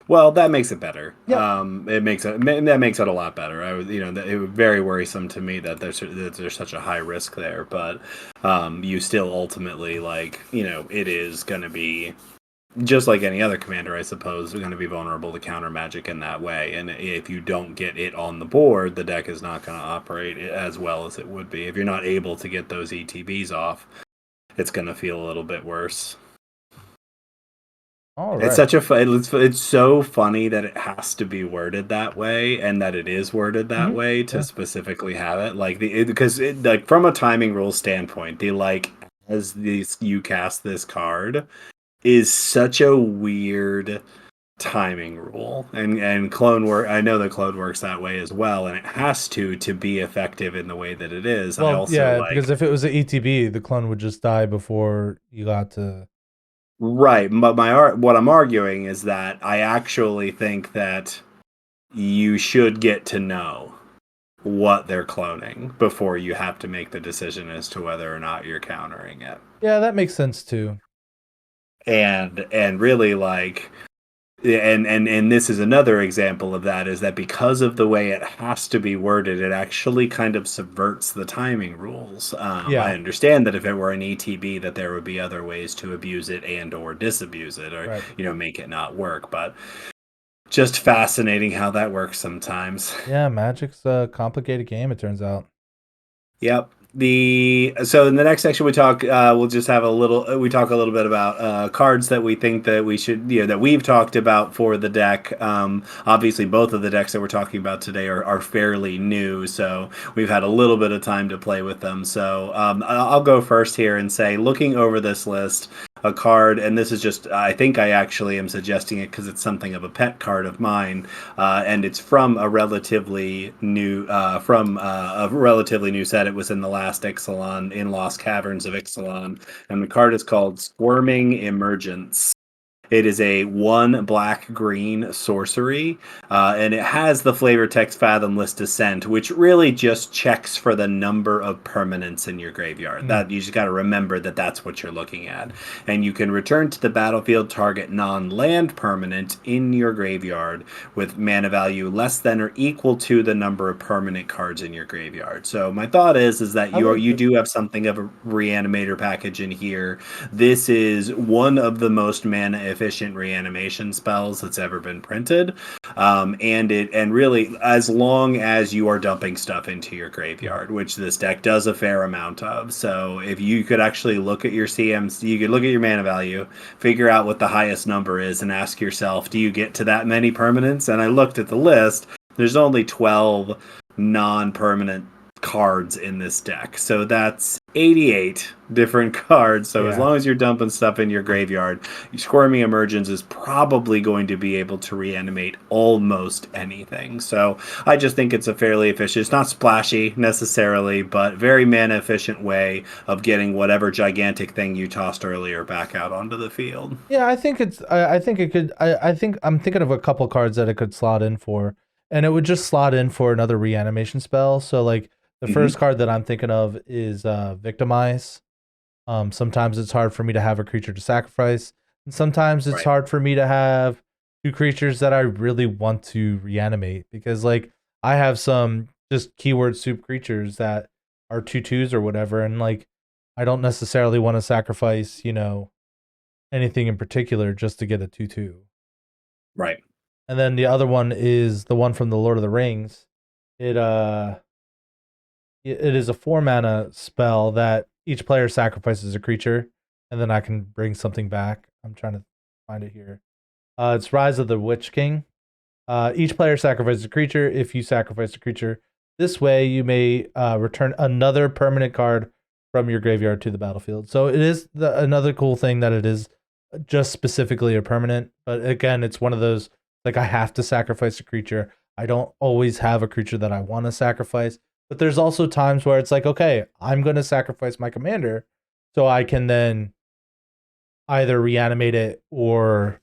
Well, that makes it better. Yep. That makes it a lot better. It was very worrisome to me that there's such a high risk there, but you still ultimately it is going to be just like any other commander, I suppose, going to be vulnerable to counter magic in that way. And if you don't get it on the board, the deck is not going to operate as well as it would be. If you're not able to get those ETBs off, it's going to feel a little bit worse. All right. It's such a it's so funny that it has to be worded that way, and that it is worded that way to specifically have it because from a timing rule standpoint, as you cast this card is such a weird timing rule, and clone work. I know that clone works that way as well, and it has to be effective in the way that it is. Well, I also because if it was an ETB, the clone would just die before you got to. Right, but what I'm arguing is that I actually think that you should get to know what they're cloning before you have to make the decision as to whether or not you're countering it. Yeah, that makes sense too. And really and this is another example of that, is that because of the way it has to be worded, it actually kind of subverts the timing rules. I understand that if it were an ETB, that there would be other ways to abuse it and or disabuse it, or make it not work. But just fascinating how that works sometimes. Yeah, Magic's a complicated game, it turns out. Yep. So in the next section we talk we'll just have we talk a little bit about cards that we think that we should that we've talked about for the deck. Obviously both of the decks that we're talking about today are fairly new, so we've had a little bit of time to play with them. So I'll go first here and say, looking over this list, a card, and this is just, I think I actually am suggesting it because it's something of a pet card of mine, and it's from a relatively new set. It was in the last Ixalan, in Lost Caverns of Ixalan, and the card is called Squirming Emergence. It is a 1 black-green sorcery, and it has the flavor text Fathomless Descent, which really just checks for the number of permanents in your graveyard. That you just got to remember that that's what you're looking at. And you can return to the battlefield target non-land permanent in your graveyard with mana value less than or equal to the number of permanent cards in your graveyard. So my thought is that you do have something of a reanimator package in here. This is one of the most mana efficient reanimation spells that's ever been printed, and really, as long as you are dumping stuff into your graveyard, which this deck does a fair amount of. So if you could actually look at your CMC, you could look at your mana value, figure out what the highest number is, and ask yourself, do you get to that many permanents? And I looked at the list, there's only 12 non-permanent cards in this deck, so that's 88 different cards. So as long as you're dumping stuff in your graveyard, Squirming Emergence is probably going to be able to reanimate almost anything. So I just think it's a fairly efficient, it's not splashy necessarily, but very mana efficient way of getting whatever gigantic thing you tossed earlier back out onto the field. Yeah, I think I'm thinking of a couple cards that it could slot in for, and it would just slot in for another reanimation spell. So like the first card that I'm thinking of is Victimize. Sometimes it's hard for me to have a creature to sacrifice, and sometimes it's hard for me to have 2 creatures that I really want to reanimate, because like I have some just keyword soup creatures that are 2/2s or whatever, and like I don't necessarily want to sacrifice, anything in particular just to get a 2/2. Right. And then the other one is the one from the Lord of the Rings. It is a 4 mana spell that each player sacrifices a creature, and then I can bring something back. I'm trying to find it here. It's Rise of the Witch King. Each player sacrifices a creature. If you sacrifice a creature this way, you may return another permanent card from your graveyard to the battlefield. So it is another cool thing that it is just specifically a permanent. But again, it's one of those, like, I have to sacrifice a creature. I don't always have a creature that I want to sacrifice. But there's also times where it's like, okay, I'm going to sacrifice my commander so I can then either reanimate it or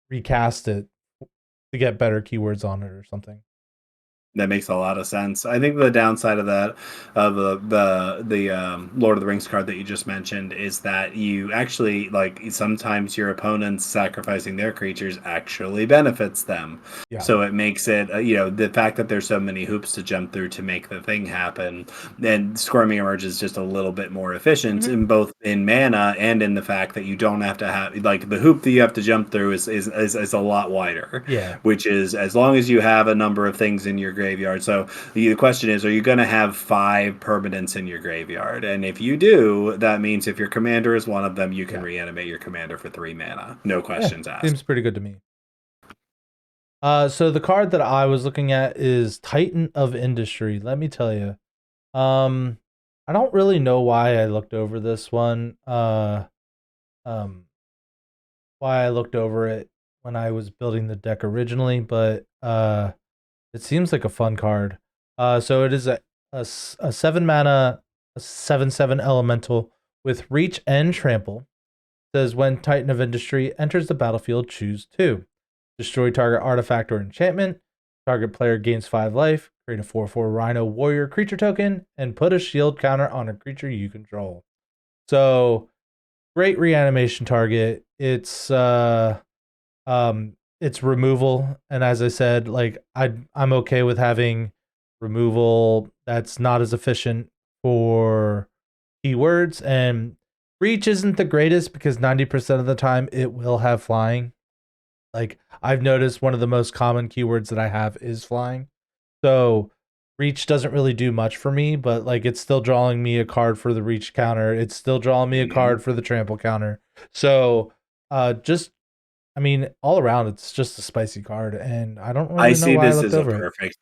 recast it to get better keywords on it or something. That makes a lot of sense. I think the downside of that, of the Lord of the Rings card that you just mentioned, is that you actually like sometimes your opponents sacrificing their creatures actually benefits them. Yeah. So it makes it, the fact that there's so many hoops to jump through to make the thing happen, and Squirming Emerge is just a little bit more efficient in both in mana and in the fact that you don't have to have like the hoop that you have to jump through is a lot wider. Yeah. Which is as long as you have a number of things in your graveyard. So the question is, are you going to have 5 permanents in your graveyard? And if you do, that means if your commander is one of them, you can reanimate your commander for 3 mana. No questions asked. Seems pretty good to me. So the card that I was looking at is Titan of Industry. Let me tell you. I don't really know why I looked over this one. Why I looked over it when I was building the deck originally, but it seems like a fun card. So it is a 7 mana, a 7/7 elemental with reach and trample. It says when Titan of Industry enters the battlefield, choose 2. Destroy target artifact or enchantment. Target player gains 5 life. Create a 4/4 Rhino Warrior creature token and put a shield counter on a creature you control. So great reanimation target. It's removal, and as I said, like I'm okay with having removal that's not as efficient for keywords, and reach isn't the greatest because 90% of the time it will have flying. Like I've noticed one of the most common keywords that I have is flying. So reach doesn't really do much for me, but like it's still drawing me a card for the reach counter. It's still drawing me a card for the trample counter. So I mean, all around it's just a spicy card, and I don't really know why I looked over it.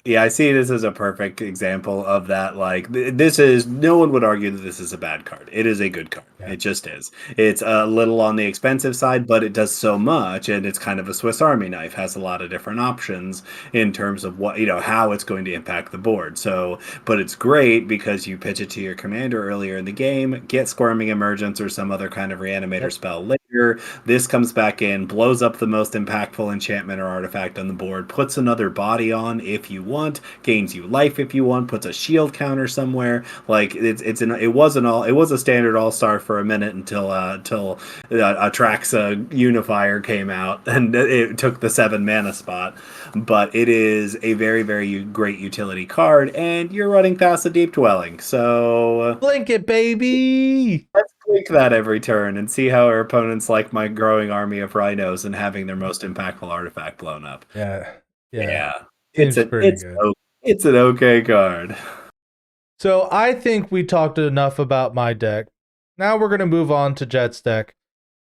Yeah, I see this as a perfect example of that. Like, this is, no one would argue that this is a bad card. It is a good card. Yeah. It just is. It's a little on the expensive side, but it does so much, and it's kind of a Swiss Army knife. Has a lot of different options in terms of what, how it's going to impact the board. So, but it's great because you pitch it to your commander earlier in the game, get Squirming Emergence or some other kind of reanimator spell later. This comes back in, blows up the most impactful enchantment or artifact on the board, puts another body on if you want, gains you life if you want, puts a shield counter somewhere. Like it was a standard all-star for a minute until Atraxa Unifier came out and it took the 7 mana spot. But it is a very, very great utility card, and you're running past the Deep Dwelling, so blink it, baby. Let's blink that every turn and see how our opponents like my growing army of rhinos and having their most impactful artifact blown up. Yeah. It's an okay card. So I think we talked enough about my deck. Now we're going to move on to Jet's deck,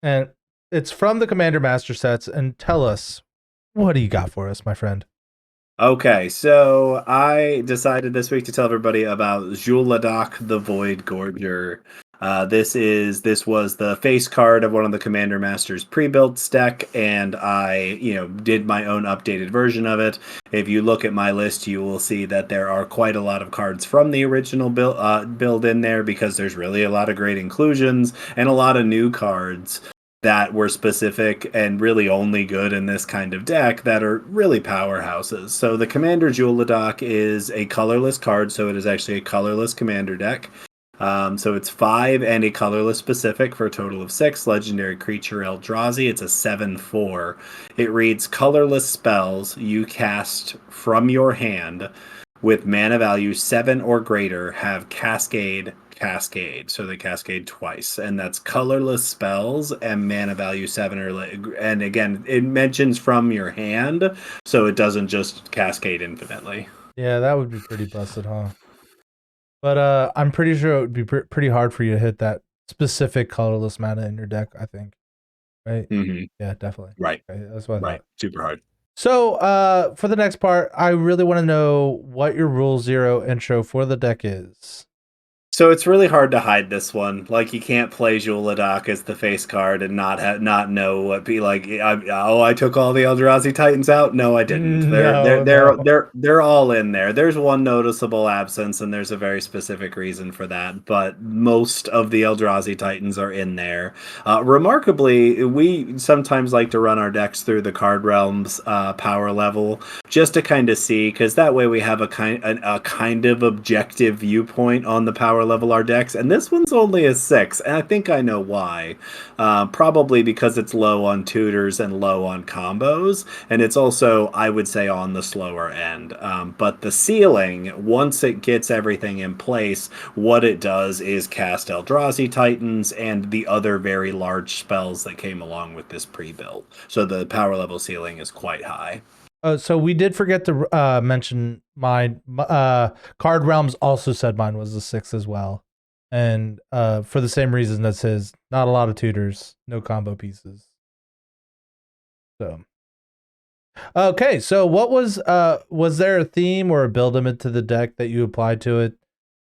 and it's from the Commander Master sets. And tell us, what do you got for us, my friend? Okay, so I decided this week to tell everybody about Zhulodok the Void Gorger. This was the face card of one of the Commander Master's pre-built deck, and I, did my own updated version of it. If you look at my list, you will see that there are quite a lot of cards from the original build in there, because there's really a lot of great inclusions and a lot of new cards that were specific and really only good in this kind of deck that are really powerhouses. So the Commander Zhulodok is a colorless card, so it is actually a colorless commander deck. So it's 5 and a colorless specific for a total of 6. Legendary creature Eldrazi. It's a 7/4. It reads colorless spells you cast from your hand with mana value 7 or greater have cascade. So they cascade twice, and that's colorless spells and mana value 7 or and again, it mentions from your hand, so it doesn't just cascade infinitely. Yeah, that would be pretty busted, huh? But I'm pretty sure it would be pretty hard for you to hit that specific colorless mana in your deck, I think. Right? Mm-hmm. Yeah, definitely. Right. Okay, that's what I thought. Super hard. So, for the next part, I really want to know what your Rule 0 intro for the deck is. So it's really hard to hide this one. Like you can't play Zhulodok as the face card and not know what be like. I took all the Eldrazi Titans out. No, I didn't. No, no. They're all in there. There's one noticeable absence, and there's a very specific reason for that. But most of the Eldrazi Titans are in there. Remarkably, we sometimes like to run our decks through the card realms power level just to kind of see, because that way we have a kind of objective viewpoint on the power level our decks. And this one's only a 6, and I think I know why. Probably because it's low on tutors and low on combos, and it's also, I would say, on the slower end. But the ceiling, once it gets everything in place, what it does is cast Eldrazi Titans and the other very large spells that came along with this pre-build. So the power level ceiling is quite high. So we did forget to mention mine. Card Realms also said mine was a 6 as well. And for the same reason that says not a lot of tutors, no combo pieces. So okay, so what was there a theme or a build limit to the deck that you applied to it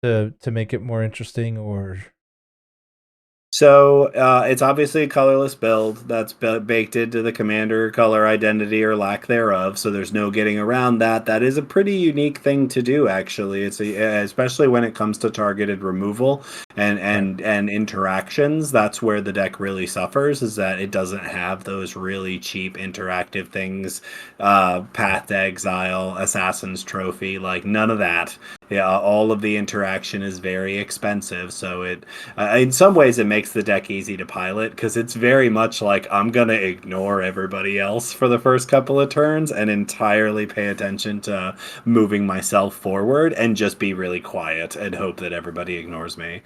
to make it more interesting, or? So it's obviously a colorless build that's baked into the commander color identity or lack thereof. So there's no getting around that. That is a pretty unique thing to do, actually. Especially when it comes to targeted removal and interactions. That's where the deck really suffers. Is that it doesn't have those really cheap interactive things, Path to Exile, Assassin's Trophy, like none of that. Yeah, all of the interaction is very expensive, so it in some ways it makes the deck easy to pilot, because it's very much like I'm gonna ignore everybody else for the first couple of turns and entirely pay attention to moving myself forward and just be really quiet and hope that everybody ignores me.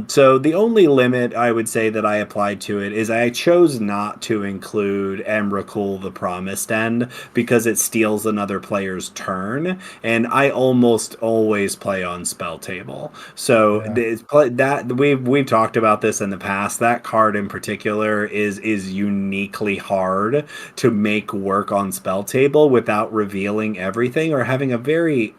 So the only limit I would say that I applied to it is I chose not to include Emrakul the Promised End, because it steals another player's turn, and I almost always play on spelltable. So that we've talked about this in the past. That card in particular is uniquely hard to make work on spelltable without revealing everything or having a very,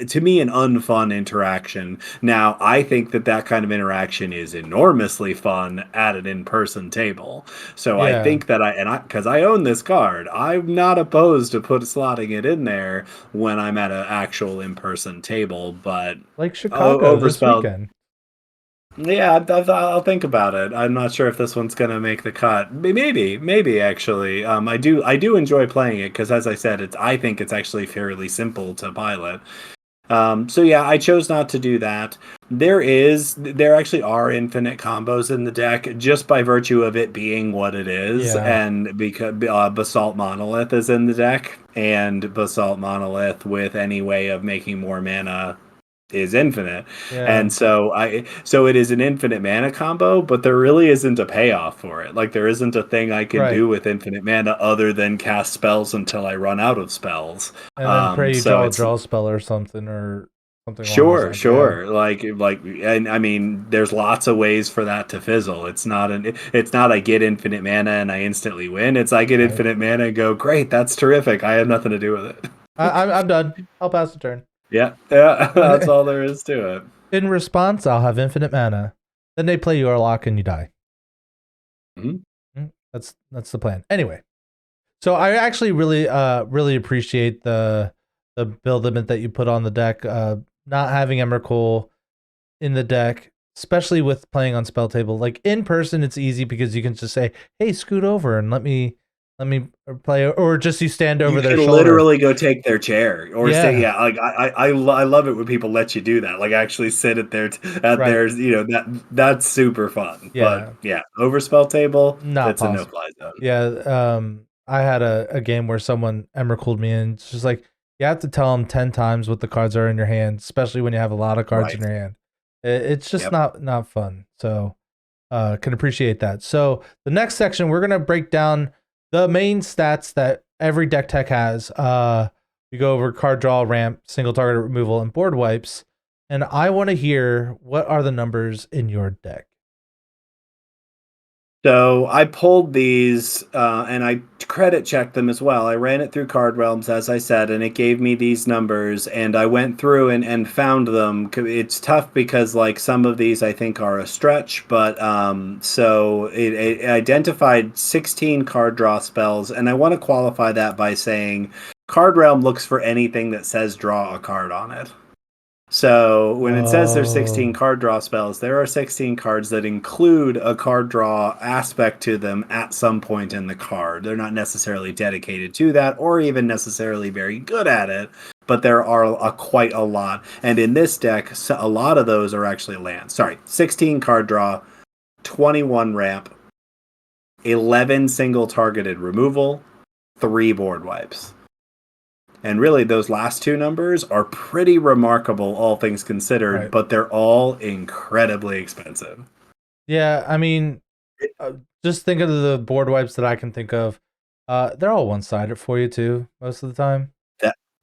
to me, an unfun interaction. Now, I think that kind of interaction is enormously fun at an in-person table. So I think that because I own this card, I'm not opposed to slotting it in there when I'm at an actual in-person table. But like Chicago this overspelled weekend. Yeah, I'll think about it. I'm not sure if this one's gonna make the cut. Maybe actually. I do enjoy playing it because, as I said, I think it's actually fairly simple to pilot. So yeah, I chose not to do that. There actually are infinite combos in the deck just by virtue of it being what it is, and because Basalt Monolith is in the deck, and Basalt Monolith with any way of making more mana is infinite. And so it is an infinite mana combo, but there really isn't a payoff for it. Like there isn't a thing I can do with infinite mana other than cast spells until I run out of spells. And then pray you draw a spell or something Sure. Like and I mean there's lots of ways for that to fizzle. It's not I get infinite mana and I instantly win. It's I get infinite mana and go, great, that's terrific. I had nothing to do with it. I'm done. I'll pass the turn. Yeah, that's all there is to it. In response, I'll have infinite mana. Then they play your lock and you die. Mm-hmm. That's the plan. Anyway, so I actually really appreciate the build limit that you put on the deck. Not having Emrakul in the deck, especially with playing on spelltable. Like in person, it's easy because you can just say, "Hey, scoot over and let me play," or just you stand over their shoulder. Literally go take their chair or say, like I love it when people let you do that. Like actually sit at their theirs, that's super fun. But over spelltable, that's a no-fly zone. Yeah, I had a game where someone Emrakul'd me and it's just like you have to tell them 10 times what the cards are in your hand, especially when you have a lot of cards in your hand. It's just not fun. So can appreciate that. So the next section, we're gonna break down the main stats that every deck tech has. We go over card draw, ramp, single target removal, and board wipes. And I want to hear, what are the numbers in your deck? So I pulled these and I credit checked them as well. I ran it through Card Realms, as I said, and it gave me these numbers. And I went through and found them. It's tough because like some of these I think are a stretch, but so it identified 16 card draw spells, and I want to qualify that by saying Card Realm looks for anything that says draw a card on it. So when it says there's 16 card draw spells, there are 16 cards that include a card draw aspect to them at some point in the card. They're not necessarily dedicated to that or even necessarily very good at it, but there are quite a lot. And in this deck, a lot of those are actually lands. Sorry, 16 card draw, 21 ramp, 11 single targeted removal, 3 board wipes. And really, those last two numbers are pretty remarkable, all things considered, Right. but they're all incredibly expensive. Yeah, I mean, just think of the board wipes that I can think of. They're all one-sided for you too, most of the time.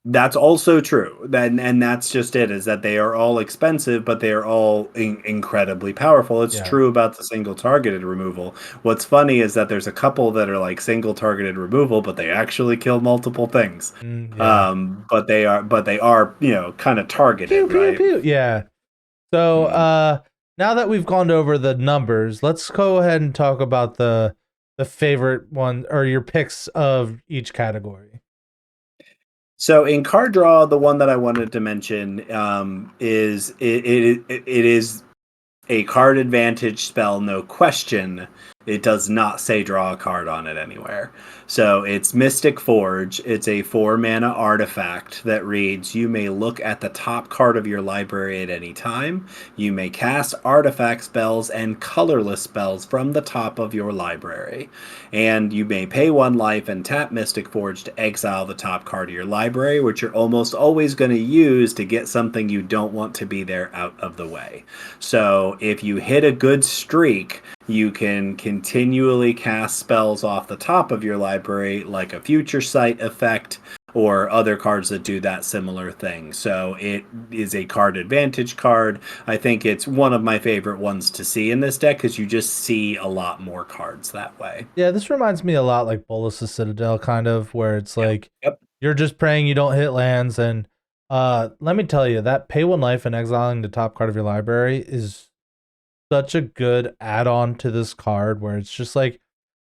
That's also true. And that's just it, is that they are all expensive, but they are all incredibly powerful. It's true about the single targeted removal. What's funny is that there's a couple that are like single targeted removal, but they actually kill multiple things. But they are, you know, kind of targeted, pew, pew, right? pew. Yeah. So now that we've gone over the numbers, let's go ahead and talk about the favorite one or your picks of each category. So in card draw, the one that I wanted to mention is it is a card advantage spell, no question. It does not say draw a card on it anywhere. So it's Mystic Forge. It's a 4-mana artifact that reads, you may look at the top card of your library at any time. You may cast artifact spells and colorless spells from the top of your library. And you may pay 1 life and tap Mystic Forge to exile the top card of your library, which you're almost always going to use to get something you don't want to be there out of the way. So if you hit a good streak, you can continually cast spells off the top of your library, like a Future Sight effect or other cards that do that similar thing. So it is a card advantage card. I think it's one of my favorite ones to see in this deck because you just see a lot more cards that way. Yeah, this reminds me a lot like Bolas' Citadel, kind of, where it's like you're just praying you don't hit lands. And let me tell you, that pay 1 life and exiling the top card of your library is such a good add-on to this card where it's just like,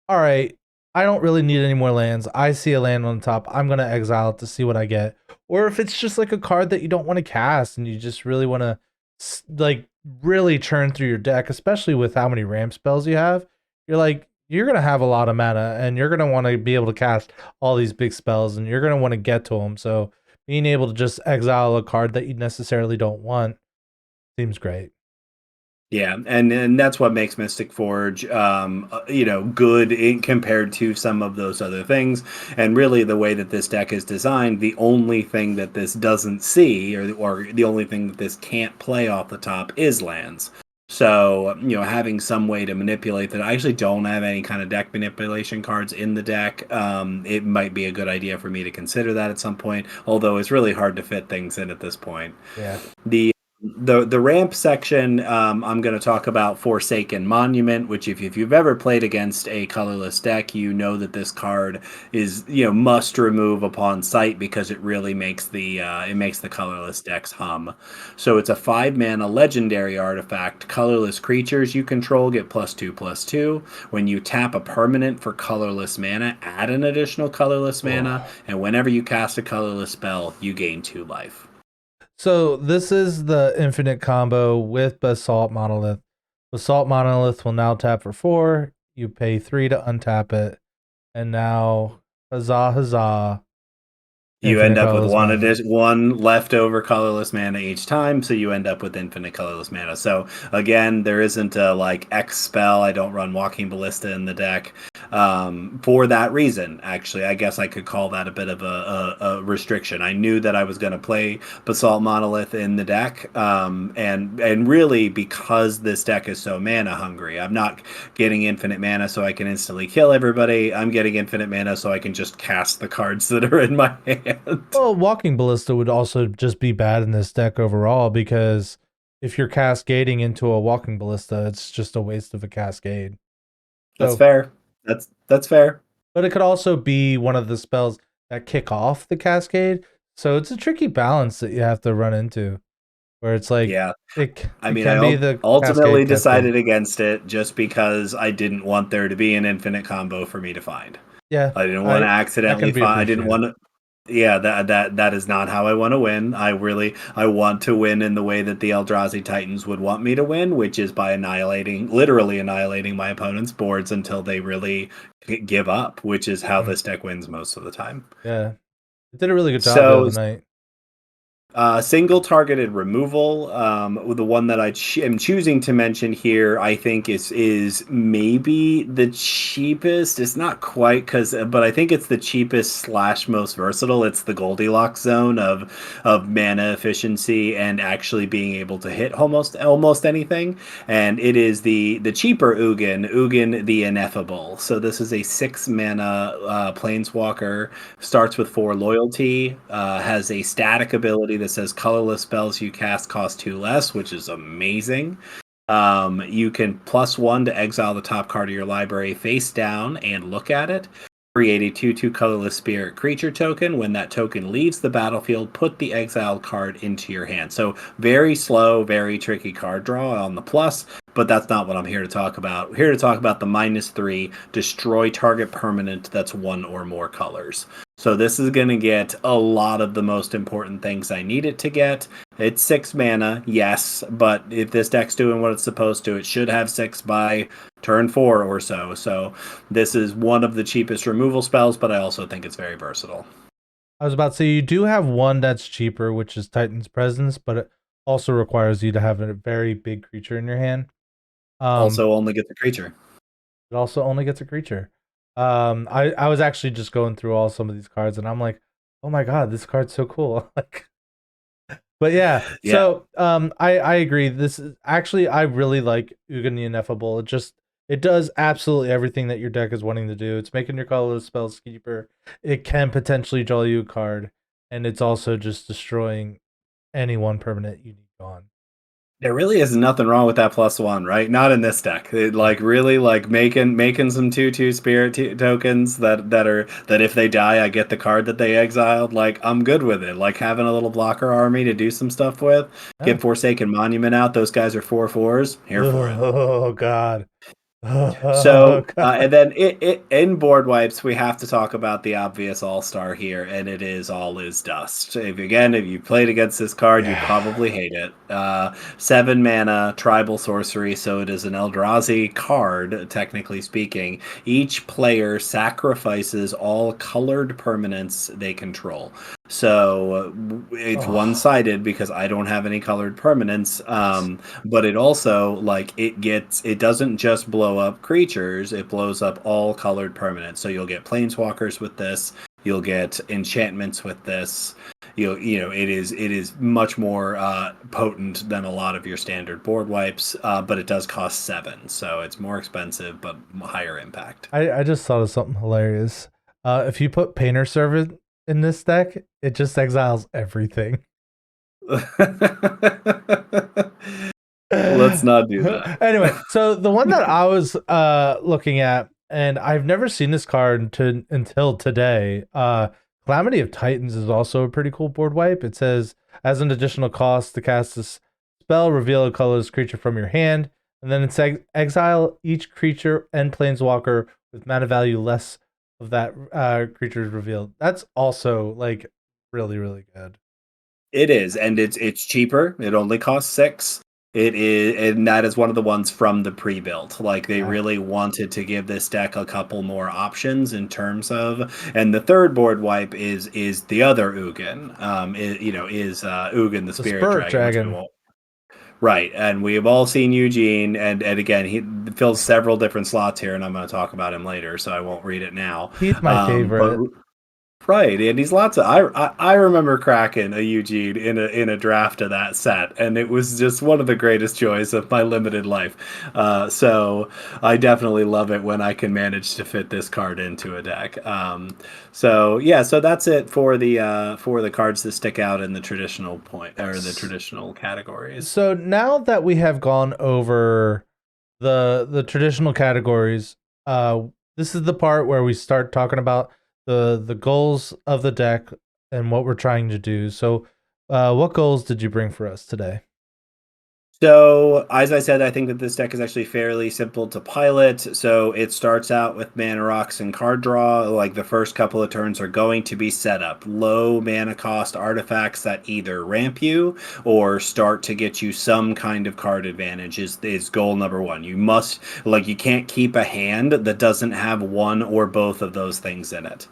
all right, I don't really need any more lands. I see a land on the top. I'm going to exile it to see what I get. Or if it's just like a card that you don't want to cast and you just really want to like really churn through your deck, especially with how many ramp spells you have, you're like, you're going to have a lot of mana and you're going to want to be able to cast all these big spells and you're going to want to get to them. So being able to just exile a card that you necessarily don't want seems great. Yeah, and that's what makes Mystic Forge, you know, good compared to some of those other things. And really, the way that this deck is designed, the only thing that this doesn't see, or the only thing that this can't play off the top, is lands. So, you know, having some way to manipulate that. I actually don't have any kind of deck manipulation cards in the deck. It might be a good idea for me to consider that at some point, although it's really hard to fit things in at this point. Yeah. The ramp section, I'm going to talk about Forsaken Monument, which if you've ever played against a colorless deck, you know that this card is, you know, must remove upon sight because it really makes the colorless decks hum. So it's a 5-mana legendary artifact. Colorless creatures you control get +2/+2. When you tap a permanent for colorless mana, add an additional colorless mana, and whenever you cast a colorless spell, you gain 2 life. So this is the infinite combo with Basalt Monolith. Basalt Monolith will now tap for 4. You pay 3 to untap it. And now, huzzah, huzzah. You end up with one leftover colorless mana each time, so you end up with infinite colorless mana. So again, there isn't a like X spell. I don't run Walking Ballista in the deck for that reason. Actually, I guess I could call that a bit of a restriction. I knew that I was going to play Basalt Monolith in the deck, and really because this deck is so mana hungry, I'm not getting infinite mana so I can instantly kill everybody. I'm getting infinite mana so I can just cast the cards that are in my hand. Well, Walking Ballista would also just be bad in this deck overall because if you're cascading into a Walking Ballista, it's just a waste of a cascade. That's So, fair. That's fair. but it could also be one of the spells that kick off the cascade. So it's a tricky balance that you have to run into, where it's like Yeah. I it mean, I can be the ultimately cascade decided tested. against it just because I didn't want there to be an infinite combo for me to find. Yeah, I didn't want to that accidentally can be find. I didn't appreciated. want to. Yeah, that is not how I want to win. I want to win in the way that the Eldrazi Titans would want me to win, which is by literally annihilating my opponent's boards until they really give up, which is how Mm. this deck wins most of the time. Yeah, it did a really good job the So other night. single targeted removal. The one that am choosing to mention here, I think is maybe the cheapest. It's not quite but I think it's the cheapest slash most versatile. It's the Goldilocks zone of mana efficiency and actually being able to hit almost anything. And it is the cheaper Ugin the Ineffable. So this is a 6 mana planeswalker. Starts with 4 loyalty, has a static ability that says colorless spells you cast cost 2 less, which is amazing. You can +1 to exile the top card of your library face down and look at it. Create a 2/2 colorless spirit creature token. When that token leaves the battlefield, put the exiled card into your hand. So very slow, very tricky card draw on the plus, but that's not what I'm here to talk about. I'm here to talk about the -3, destroy target permanent that's 1 or more colors. So this is going to get a lot of the most important things I need it to get. It's 6 mana, yes, but if this deck's doing what it's supposed to, it should have 6 by turn 4 or so. So this is one of the cheapest removal spells, but I also think it's very versatile. I was about to say you do have one that's cheaper, which is Titan's Presence, but it also requires you to have a very big creature in your hand. Also only get the creature. It also only gets a creature. I was actually just going through all some of these cards, and I'm like, oh my god, this card's so cool. Like, but yeah. Yeah. So I agree. This is actually I really like Ugin the Ineffable. It does absolutely everything that your deck is wanting to do. It's making your colorless spells cheaper. It can potentially draw you a card, and it's also just destroying any one permanent you need gone. There really is nothing wrong with that +1, right? Not in this deck. It, like really like making some 2/2 spirit tokens that if they die I get the card that they exiled. Like I'm good with it. Like having a little blocker army to do some stuff with. Yeah. Get Forsaken Monument out. Those guys are 4/4s. Here for it. Oh god. Oh So, god. and then in board wipes, we have to talk about the obvious all-star here, and it is All Is Dust. If you played against this card, you probably hate it. 7 mana, tribal sorcery, so it is an Eldrazi card, technically speaking. Each player sacrifices all colored permanents they control. So it's one-sided because I don't have any colored permanents. But it also it doesn't just blow up creatures, it blows up all colored permanents. So you'll get planeswalkers with this, you'll get enchantments with this. It is much more potent than a lot of your standard board wipes, but it does cost 7, so it's more expensive but higher impact. I just thought of something hilarious. If you put Painter Servant in this deck, it just exiles everything. Let's not do that. Anyway, so the one that I was looking at, and I've never seen this card until today. Calamity of Titans is also a pretty cool board wipe. It says, as an additional cost to cast this spell, reveal a colorless creature from your hand, and then it's exile each creature and planeswalker with mana value less of that creature's revealed. That's also like really, really good. It is, and it's cheaper. It only costs 6. It is, and that is one of the ones from the pre-built. Like they really wanted to give this deck a couple more options in terms of. And the third board wipe is the other Ugin. Ugin the Spirit Dragon. Right, and we have all seen Eugene, and again, he fills several different slots here, and I'm going to talk about him later, so I won't read it now. He's my favorite. Right, and he's lots of. I remember cracking a Eugene in a draft of that set, and it was just one of the greatest joys of my limited life. So I definitely love it when I can manage to fit this card into a deck. So that's it for the cards that stick out in the traditional point or the traditional categories. So now that we have gone over the traditional categories, this is the part where we start talking about the goals of the deck and what we're trying to do. So, what goals did you bring for us today? So, as I said, I think that this deck is actually fairly simple to pilot. So, it starts out with mana rocks and card draw. Like the first couple of turns are going to be set up low mana cost artifacts that either ramp you or start to get you some kind of card advantage is goal number one. You must, like, you can't keep a hand that doesn't have one or both of those things in it.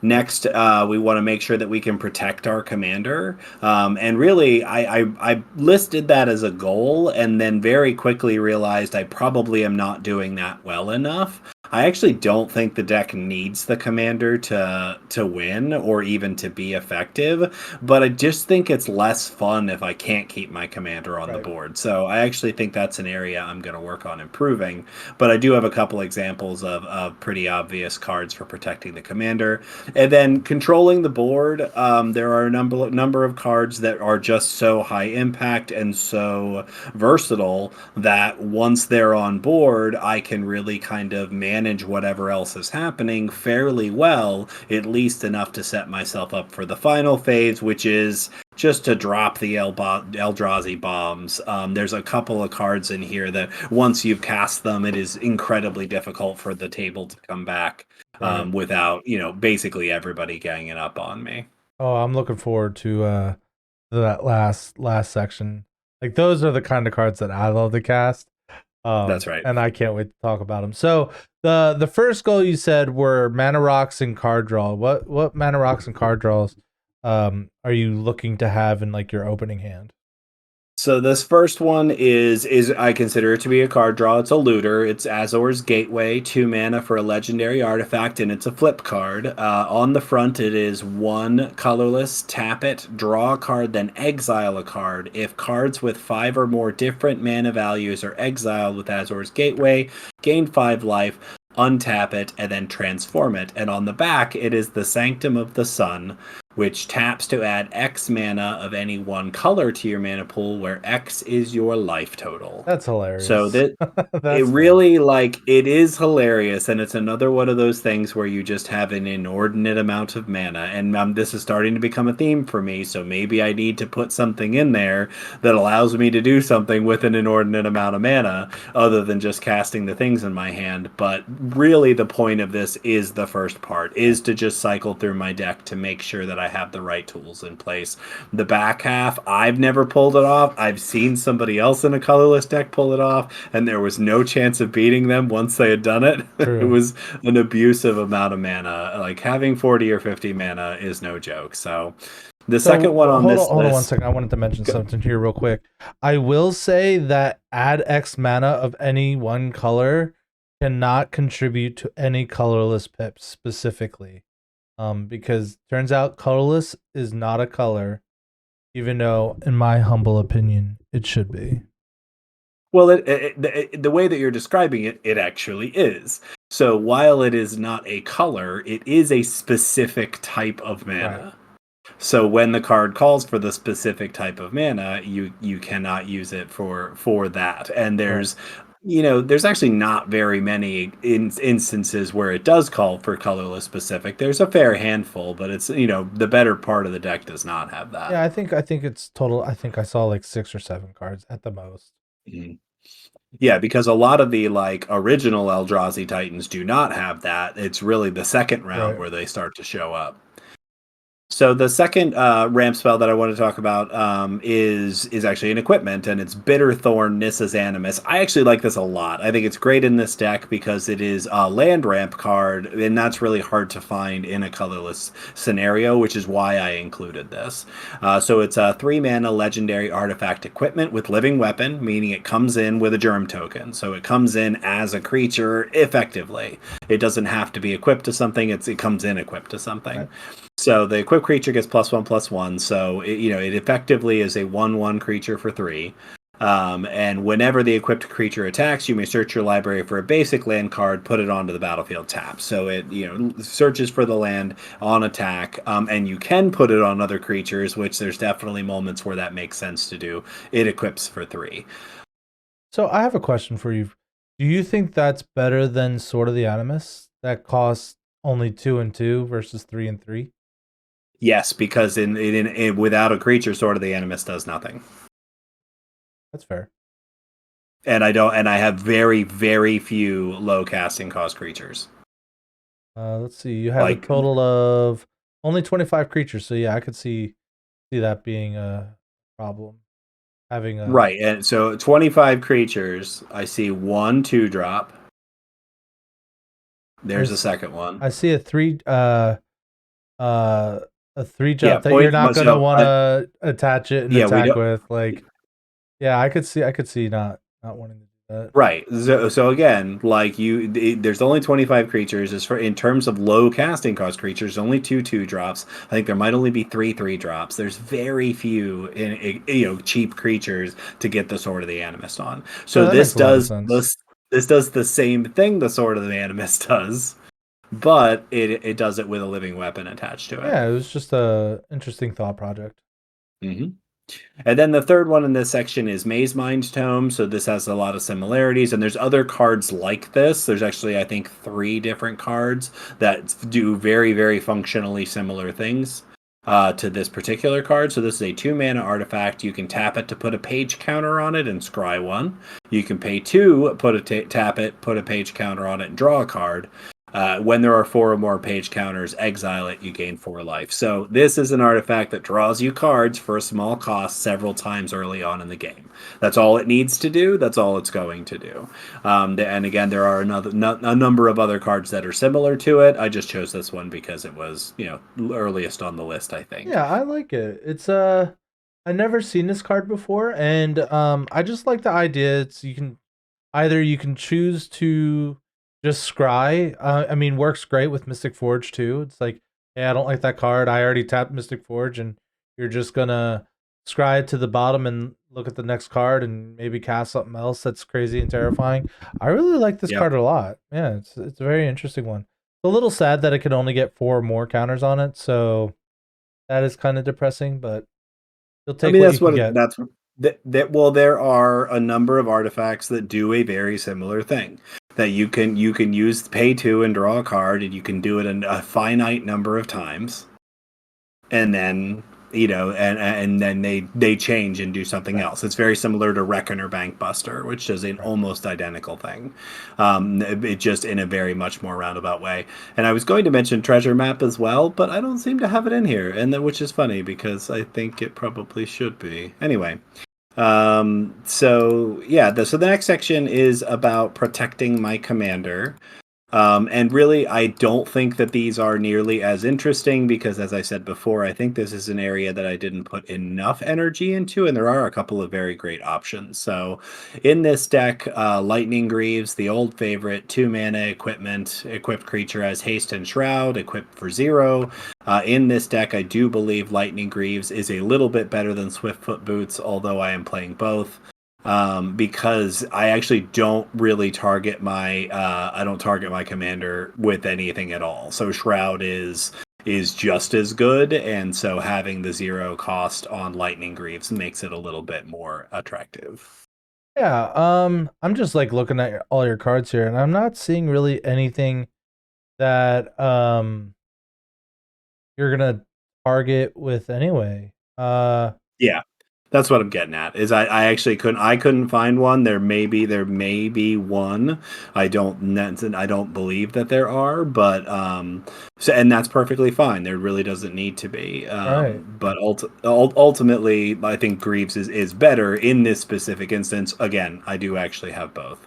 Next, we want to make sure that we can protect our commander. And really, I listed that as a goal and then very quickly realized I probably am not doing that well enough. I actually don't think the deck needs the commander to win or even to be effective, but I just think it's less fun if I can't keep my commander on the board. So I actually think that's an area I'm going to work on improving. But I do have a couple examples of pretty obvious cards for protecting the commander. And then controlling the board, there are a number of cards that are just so high impact and so versatile that once they're on board, I can really kind of manage whatever else is happening fairly well, at least enough to set myself up for the final phase, which is just to drop the Eldrazi bombs. There's a couple of cards in here that once you've cast them, it is incredibly difficult for the table to come back. Without, basically everybody ganging up on me. Oh, I'm looking forward to that last section. Like those are the kind of cards that I love to cast. That's right. And I can't wait to talk about them. So the first goal you said were mana rocks and card draw. What mana rocks and card draws are you looking to have in like your opening hand? So this first one is I consider it to be a card draw. It's a looter. It's Azor's Gateway, 2 mana for a legendary artifact, and it's a flip card. On the front, it is 1 colorless, tap it, draw a card, then exile a card. If cards with 5 or more different mana values are exiled with Azor's Gateway, gain 5 life, untap it, and then transform it. And on the back, it is the Sanctum of the Sun, which taps to add X mana of any one color to your mana pool, where X is your life total. That's hilarious. So that it really it is hilarious, and it's another one of those things where you just have an inordinate amount of mana, and this is starting to become a theme for me. So maybe I need to put something in there that allows me to do something with an inordinate amount of mana, other than just casting the things in my hand. But really, the point of this is the first part, is to just cycle through my deck to make sure that I have the right tools in place. The back half, I've never pulled it off. I've seen somebody else in a colorless deck pull it off, and there was no chance of beating them once they had done it. It was an abusive amount of mana. Like having 40 or 50 mana is no joke. So the second one on this list... Hold on 1 second. I wanted to mention something here real quick. I will say that add X mana of any one color cannot contribute to any colorless pips specifically. Because turns out colorless is not a color, even though, in my humble opinion, it should be. Well, the way that you're describing it, it actually is. So while it is not a color, it is a specific type of mana. Right. So when the card calls for the specific type of mana, you cannot use it for that. And there's... there's actually not very many instances where it does call for colorless specific. There's a fair handful, but it's, the better part of the deck does not have that. Yeah, I think it's total. I think I saw like 6 or 7 cards at the most. Mm-hmm. Yeah, because a lot of the original Eldrazi Titans do not have that. It's really the second round where they start to show up. So the second ramp spell that I want to talk about is actually an equipment, and it's Bitterthorn Nissa's Animus. I actually like this a lot. I think it's great in this deck because it is a land ramp card, and that's really hard to find in a colorless scenario, which is why I included this. So it's a 3-mana legendary artifact equipment with living weapon, meaning it comes in with a germ token. So it comes in as a creature effectively. It doesn't have to be equipped to something. It comes in equipped to something. Right. So the equipped creature gets +1/+1. So it effectively is a 1/1 creature for 3. And whenever the equipped creature attacks, you may search your library for a basic land card, put it onto the battlefield tapped. So it searches for the land on attack, and you can put it on other creatures, which there's definitely moments where that makes sense to do. It equips for 3. So I have a question for you. Do you think that's better than Sword of the Animus that costs only 2 and 2 versus 3 and 3? Yes, because in without a creature, Sword of the Animus does nothing. That's fair. And I have very, very few low casting cost creatures. Let's see. You have a total of only 25 creatures, so yeah, I could see that being a problem. Having a right, and so 25 creatures. I see 1 2-drop. There's a second one. I see a 3 a 3-drop Yeah, that you're not gonna so, want to attach it and yeah, we attack don't. with. Like, yeah, I could see not wanting to do that. Right. So again, like there's only 25 creatures. As for in terms of low casting cost creatures, only 2 2-drops. I think there might only be 3 3-drops. There's very few cheap creatures to get the Sword of the Animus on. So Yeah, this does this does the same thing the Sword of the Animus does, but it does it with a living weapon attached to it. Yeah, it was just a interesting thought project. Mm-hmm. And then the third one in this section is Maze Mind Tome. So this has a lot of similarities, and there's other cards like this. There's actually, I think, 3 different cards that do very, very functionally similar things to this particular card. So this is a 2-mana artifact. You can tap it to put a page counter on it and scry 1. You can pay 2, tap it, put a page counter on it, and draw a card. When there are 4 or more page counters, exile it, you gain 4 life. So this is an artifact that draws you cards for a small cost several times early on in the game. That's all it needs to do. That's all it's going to do. And again, there are a number of other cards that are similar to it. I just chose this one because it was, earliest on the list, I think. Yeah, I like it. It's I never seen this card before, and I just like the idea. It's you can choose to just scry. I mean, works great with Mystic Forge too. It's like, hey, I don't like that card. I already tapped Mystic Forge, and you're just gonna scry it to the bottom and look at the next card and maybe cast something else that's crazy and terrifying. I really like this card a lot. Yeah, it's a very interesting one. It's a little sad that it could only get 4 more counters on it, so that is kind of depressing. But you'll take what you can get. Well, there are a number of artifacts that do a very similar thing. That you can use pay 2 and draw a card, and you can do it a finite number of times, and then and then they change and do something else. It's very similar to Reckoner Bankbuster, which does an almost identical thing, it just in a very much more roundabout way. And I was going to mention Treasure Map as well, but I don't seem to have it in here, and which is funny because I think it probably should be. Anyway. So the next section is about protecting my commander. And really, I don't think that these are nearly as interesting because, as I said before, I think this is an area that I didn't put enough energy into, and there are a couple of very great options. So, in this deck, Lightning Greaves, the old favorite, 2-mana equipped creature has Haste and Shroud, equipped for 0. In this deck, I do believe Lightning Greaves is a little bit better than Swiftfoot Boots, although I am playing both. Because I actually don't really target my commander with anything at all. So Shroud is just as good, and so having the 0 cost on Lightning Greaves makes it a little bit more attractive. Yeah, I'm just like looking at all your cards here, and I'm not seeing really anything that you're gonna target with anyway. Yeah. That's what I'm getting at. Is I actually couldn't find one. There may be one. I don't believe that there are, but and that's perfectly fine. There really doesn't need to be. Right. But ultimately, I think Greaves is better in this specific instance. Again, I do actually have both.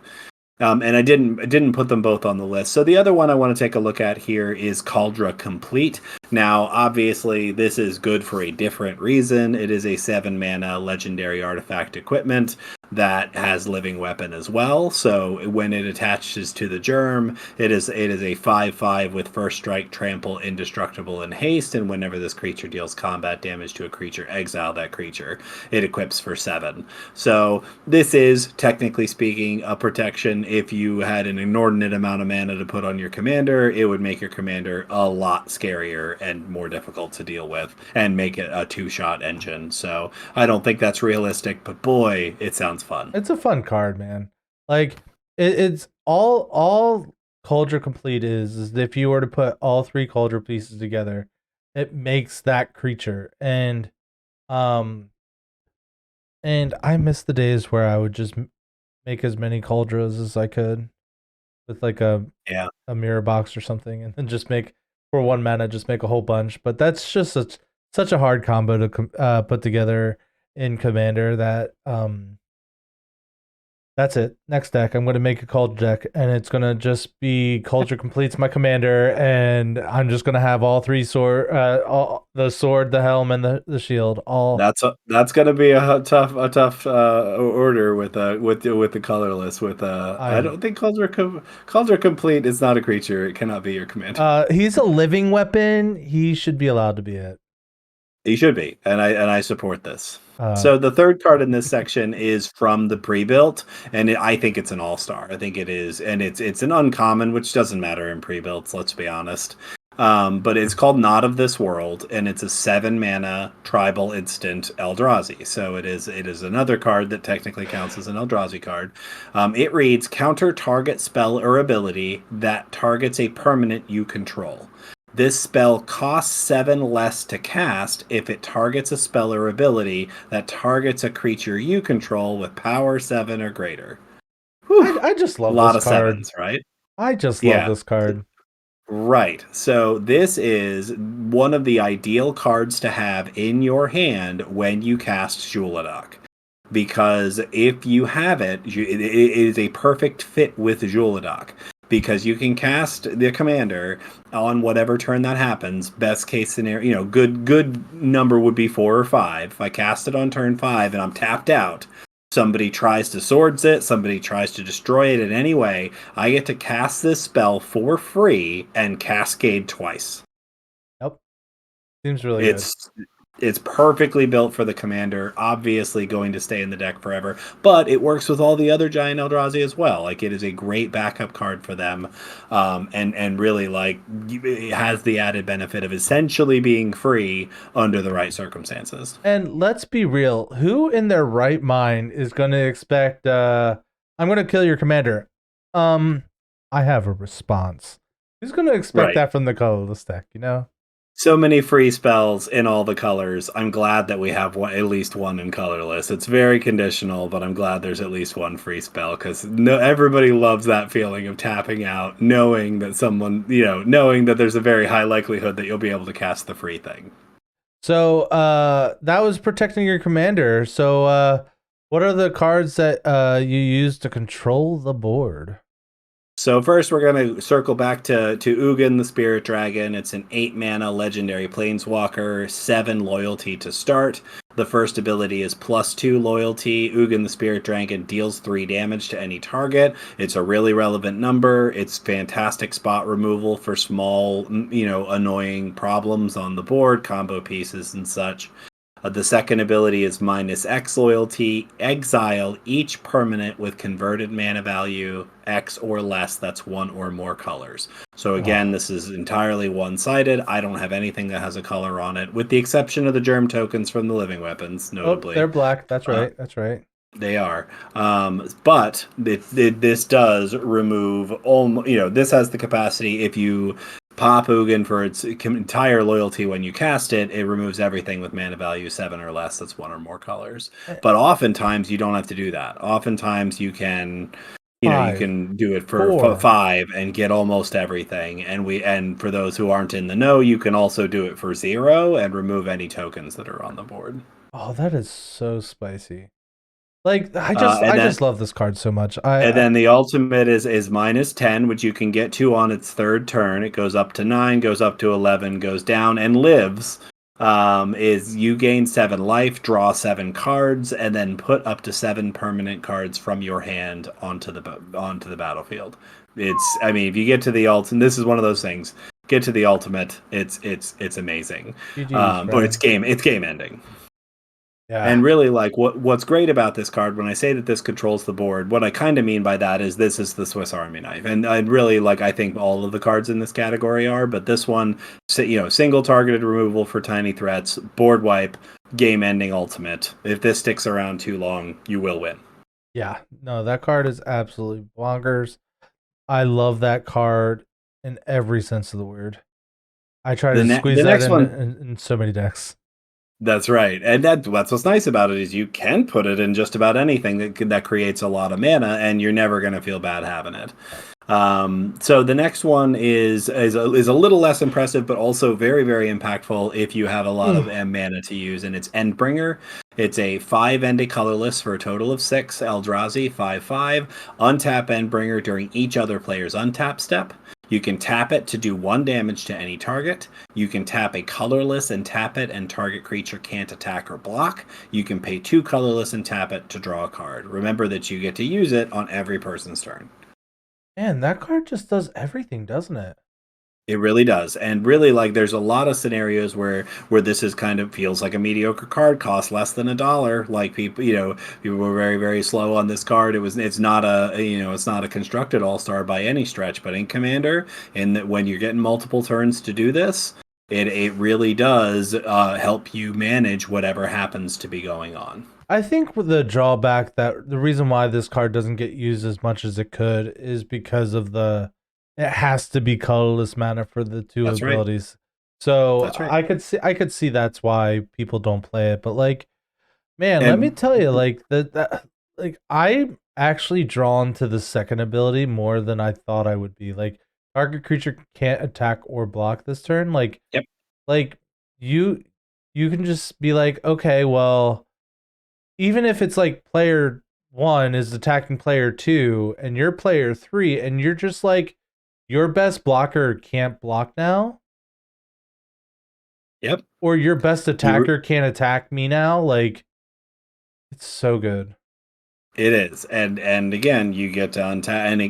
And I didn't put them both on the list. So the other one I want to take a look at here is Kaldra Complete. Now, obviously, this is good for a different reason. It is a 7-mana legendary artifact equipment that has living weapon as well. So when it attaches to the germ, it is a 5/5 with first strike, trample, indestructible, and haste. And whenever this creature deals combat damage to a creature, exile that creature. It equips for 7. So this is, technically speaking, a protection. If you had an inordinate amount of mana to put on your commander, it would make your commander a lot scarier and more difficult to deal with, and make it a 2-shot engine. So I don't think that's realistic, but boy, it sounds fun. It's a fun card, man. Like, it's all Culture Complete is if you were to put all 3 Culture pieces together, it makes that creature. Um and I miss the days where I would just make as many Cauldras as I could with like Yeah. a mirror box or something, and then just make for 1 mana, just make a whole bunch. But that's just such a hard combo to put together in Commander that that's it. Next deck, I'm going to make a Culture deck, and it's going to just be Culture Completes my Commander, and I'm just going to have all 3 all the sword, the helm, and the shield. All That's going to be a tough order with the colorless. I don't think Culture Complete is not a creature. It cannot be your commander. He's a living weapon. He should be allowed to be it. He should be, and I support this. So the third card in this section is from the pre-built, and I think it's an all-star. I think it is, and it's an uncommon, which doesn't matter in pre-builts. Let's be honest. But it's called Not of This World, and it's a 7-mana tribal instant Eldrazi. So it is another card that technically counts as an Eldrazi card. It reads: counter target spell or ability that targets a permanent you control. This spell costs 7 less to cast if it targets a spell or ability that targets a creature you control with power 7 or greater. I just love a lot this of card. 7s, right? I just love this card. Right. So this is one of the ideal cards to have in your hand when you cast Zhulodok. Because if you have it, it is a perfect fit with Zhulodok. Because you can cast the commander on whatever turn that happens. Best case scenario, good number would be 4 or 5. If I cast it on turn 5 and I'm tapped out, somebody tries to swords it, somebody tries to destroy it in any way, I get to cast this spell for free and cascade twice. Yep. Seems really good. It's perfectly built for the commander, obviously going to stay in the deck forever, but it works with all the other giant Eldrazi as well. Like, it is a great backup card for them, and really, like, it has the added benefit of essentially being free under the right circumstances. And let's be real, who in their right mind is going to expect, I'm going to kill your commander? I have a response. Who's going to expect that from the colorless deck, you know? So many free spells in all the colors. I'm glad that we have at least one in colorless. It's very conditional, but I'm glad there's at least one free spell, because everybody loves that feeling of tapping out, knowing that knowing that there's a very high likelihood that you'll be able to cast the free thing. So that was protecting your commander. So what are the cards that you use to control the board? So first, we're going to circle back to Ugin the Spirit Dragon. It's an 8-mana legendary planeswalker, 7 loyalty to start. The first ability is +2 loyalty. Ugin the Spirit Dragon deals 3 damage to any target. It's a really relevant number. It's fantastic spot removal for small, annoying problems on the board, combo pieces and such. The second ability is -X loyalty. Exile each permanent with converted mana value X or less. That's 1 or more colors. So again, This is entirely one-sided. I don't have anything that has a color on it, with the exception of the germ tokens from the living weapons, notably. Oh, they're black. That's right. That's right. They are. But this does remove this has the capacity, if you pop Ugin for its entire loyalty when you cast it, it removes everything with mana value 7 or less. That's 1 or more colors. But oftentimes you don't have to do that. Oftentimes you can, you can do it for 5 and get almost everything. And for those who aren't in the know, you can also do it for 0 and remove any tokens that are on the board. Oh, that is so spicy. Like, I just love this card so much. Then the ultimate is -10, which you can get to on its third turn. It goes up to 9, goes up to 11, goes down, and lives. Is you gain 7 life, draw 7 cards, and then put up to 7 permanent cards from your hand onto the battlefield. If you get to the ult, and this is one of those things, get to the ultimate, it's amazing. But it's game ending. Yeah. And really, like, what's great about this card, when I say that this controls the board, what I kind of mean by that is this is the Swiss Army knife. And I really, I think all of the cards in this category are, but this one, single targeted removal for tiny threats, board wipe, game ending ultimate. If this sticks around too long, you will win. Yeah, no, that card is absolutely bonkers. I love that card in every sense of the word. I try to squeeze The that next in, one, in so many decks. that's right, and that's what's nice about it is you can put it in just about anything that creates a lot of mana, and you're never going to feel bad having it. So the next one is a little less impressive, but also very, very impactful if you have a lot of mana to use, and it's Endbringer. It's a 5 colorless for a total of 6. Eldrazi 5/5. Untap Endbringer during each other player's untap step. You can tap it to do 1 damage to any target. You can tap a colorless and tap it, and target creature can't attack or block. You can pay 2 colorless and tap it to draw a card. Remember that you get to use it on every person's turn. Man, that card just does everything, doesn't it? It really does. And really, like, there's a lot of scenarios where this is kind of feels like a mediocre card, costs less than $1. Like, people were very, very slow on this card. It's not it's not a constructed all-star by any stretch, but in Commander, and that when you're getting multiple turns to do this, it really does help you manage whatever happens to be going on. I think with the drawback that the reason why this card doesn't get used as much as it could is because of it has to be colorless mana for the two That's right. abilities. So That's right. I could see that's why people don't play it. But like, man, let me And tell you, like that like I'm actually drawn to the second ability more than I thought I would be. Like, target creature can't attack or block this turn. yep. Like you you can just be like, okay, well, even if it's like player 1 is attacking player 2 and you're player 3 and you're just like your best blocker can't block now, Yep. or your best You attacker can't attack me now, like it's so good. It is, and again, you get to untap, and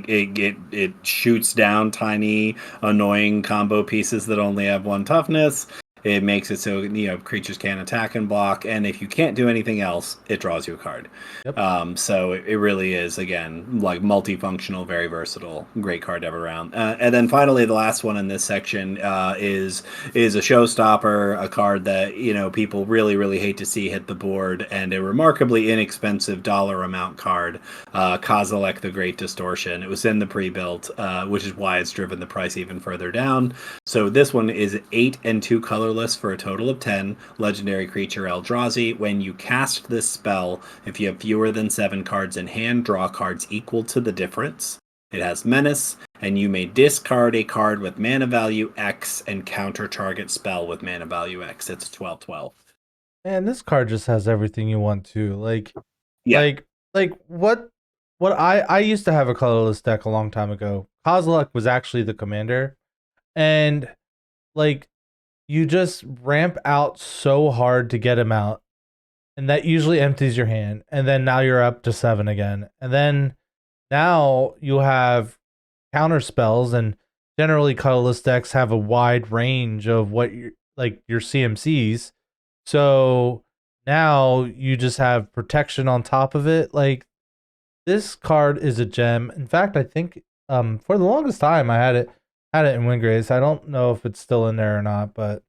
it shoots down tiny, annoying combo pieces that only have 1 toughness. It makes it so creatures can't attack and block, and if you can't do anything else, it draws you a card. Yep. So it really is, again, like, multifunctional, very versatile, great card to have around. And then finally, the last one in this section is a showstopper, a card that people really, really hate to see hit the board, and a remarkably inexpensive dollar amount card, Kozilek the Great Distortion. It was in the pre-built, which is why it's driven the price even further down. So this one is 8 and 2 colorless for a total of 10. Legendary creature Eldrazi. When you cast this spell, if you have fewer than 7 cards in hand, draw cards equal to the difference. It has Menace, and you may discard a card with mana value X and counter target spell with mana value X. It's 12/12. Man, this card just has everything you want to. Yeah. Like what I used to have a colorless deck a long time ago. Kozilek was actually the commander, and like you just ramp out so hard to get him out, and that usually empties your hand, and then now you're up to 7 again, and then now you have counter spells, and generally colorless decks have a wide range of what your CMCs. So now you just have protection on top of it. Like, this card is a gem. In fact, I think for the longest time I had it in Windgrace. I don't know if it's still in there or not, but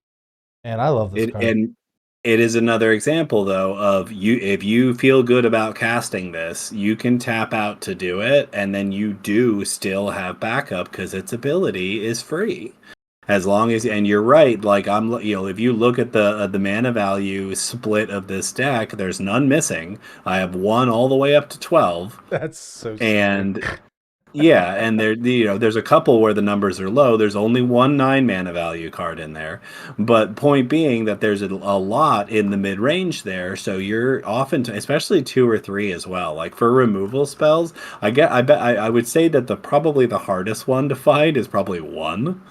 man, I love this card. And it is another example, though, of if you feel good about casting this, you can tap out to do it, and then you do still have backup because its ability is free. As long as, and you're right, like, if you look at the mana value split of this deck, there's none missing. I have 1 all the way up to 12, That's so silly. and yeah, and there's a couple where the numbers are low. There's only 1 9 mana value card in there, but point being that there's a lot in the mid range there. So you're often, especially 2 or 3 as well. Like, for removal spells, I would say that probably the hardest one to find is probably 1.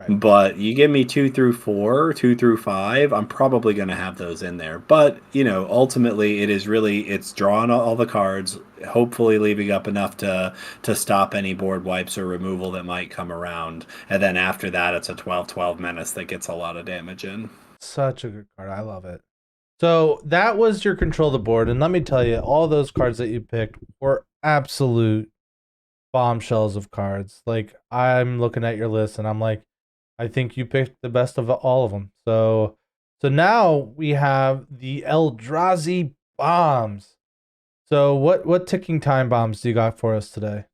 Right. But you give me 2 through 4, 2 through 5, I'm probably going to have those in there. But, ultimately it's drawing all the cards, hopefully leaving up enough to stop any board wipes or removal that might come around. And then after that, it's a 12/12 menace that gets a lot of damage in. Such a good card. I love it. So that was your control the board, and let me tell you, all those cards that you picked were absolute bombshells of cards. Like, I'm looking at your list and I'm like, I think you picked the best of all of them. So now we have the Eldrazi bombs. So what ticking time bombs do you got for us today?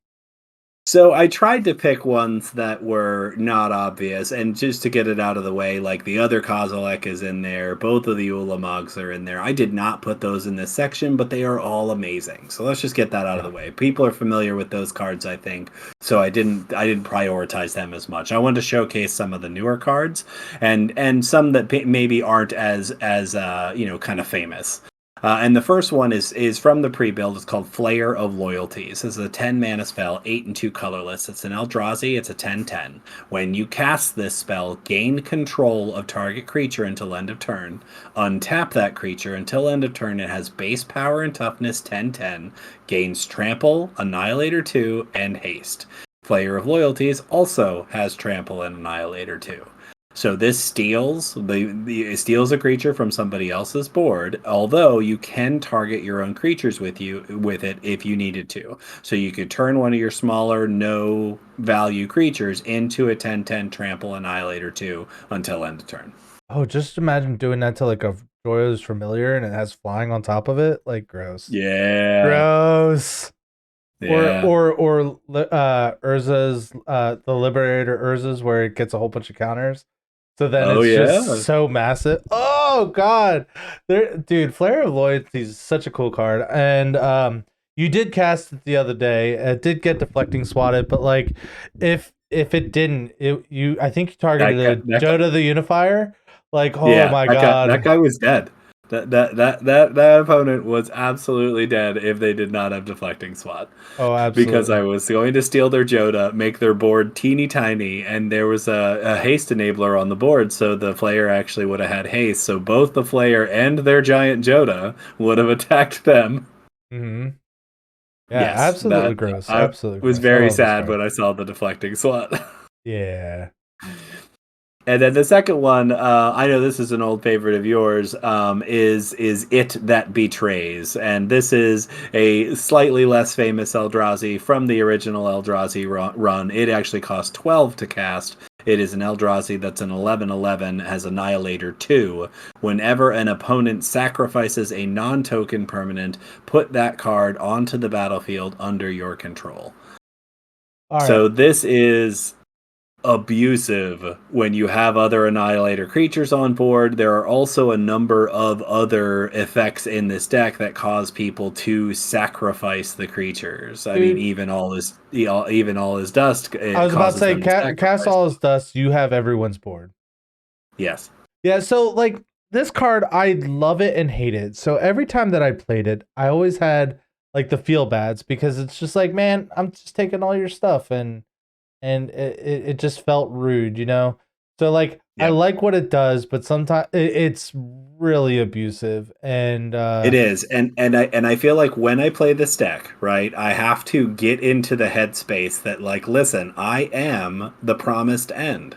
So I tried to pick ones that were not obvious, and just to get it out of the way, like the other Kozilek is in there, both of the Ulamogs are in there. I did not put those in this section, but they are all amazing. So let's just get that out of the way. People are familiar with those cards, I think, so I didn't prioritize them as much. I wanted to showcase some of the newer cards and some that maybe aren't as kind of famous. And the first one is from the pre-build. It's called Flayer of Loyalties. This is a 10 mana spell, 8 and 2 colorless. It's an Eldrazi. It's a 10/10. When you cast this spell, gain control of target creature until end of turn. Untap that creature until end of turn. It has base power and toughness 10/10. Gains Trample, Annihilator 2, and Haste. Flayer of Loyalties also has Trample and Annihilator 2. So this steals it steals a creature from somebody else's board, although you can target your own creatures with it if you needed to. So you could turn one of your smaller no value creatures into a 10/10 Trample Annihilator 2 until end of turn. Oh, just imagine doing that to like a Joya's Familiar and it has flying on top of it. Like gross. Yeah. Gross. Yeah. Or Urza's the Liberator Urza's where it gets a whole bunch of counters. So then it's just so massive. Oh god. Dude, Flare of Loyalty is such a cool card. And you did cast it the other day. It did get deflecting swatted, but like if it didn't, I think you targeted Joda the Unifier. Like, oh my god. That guy was dead. That opponent was absolutely dead if they did not have deflecting swat. Oh, absolutely. Because I was going to steal their Joda, make their board teeny tiny, and there was a haste enabler on the board, so the Flayer actually would have had haste. So both the Flayer and their giant Joda would have attacked them. Mm-hmm. Yeah, yes, absolutely gross. Absolutely. I was very sad when I saw the deflecting swat. Yeah. And then the second one, I know this is an old favorite of yours, is It That Betrays. And this is a slightly less famous Eldrazi from the original Eldrazi run. It actually costs 12 to cast. It is an Eldrazi that's an 11/11, has Annihilator 2. Whenever an opponent sacrifices a non-token permanent, put that card onto the battlefield under your control. So this is abusive when you have other Annihilator creatures on board. There are also a number of other effects in this deck that cause people to sacrifice the creatures. I mean, even all his dust. I was about to say, cast all his dust. You have everyone's board. Yes. Yeah. So like this card, I love it and hate it. So every time that I played it, I always had like the feel bads because it's just like, man, I'm just taking all your stuff and it just felt rude, you know? So like, I like what it does, but sometimes it's really abusive and it is. And I feel like when I play this deck, right, I have to get into the headspace that like, listen, I am the promised end.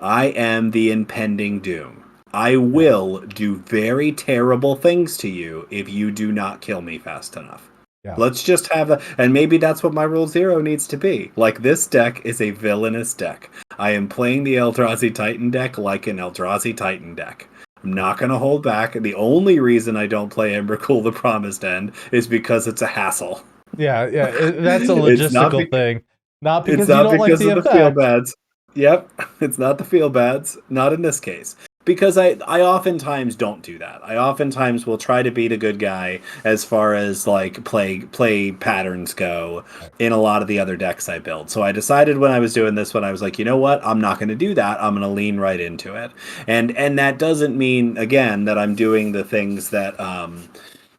I am the impending doom. I will do very terrible things to you if you do not kill me fast enough. Yeah. Let's just have and maybe that's what my rule 0 needs to be. Like, this deck is a villainous deck. I am playing the Eldrazi Titan deck like an Eldrazi Titan deck. I'm not going to hold back. The only reason I don't play Emrakul the Promised End is because it's a hassle. Yeah, that's a logistical thing. Not because you don't like the effect. Feel bads. Yep, it's not the feel bads. Not in this case. Because I oftentimes don't do that. I oftentimes will try to be the good guy as far as like play patterns go in a lot of the other decks I build. So I decided when I was doing this one, I was like, you know what? I'm not going to do that. I'm going to lean right into it. And that doesn't mean, again, that I'm doing the things that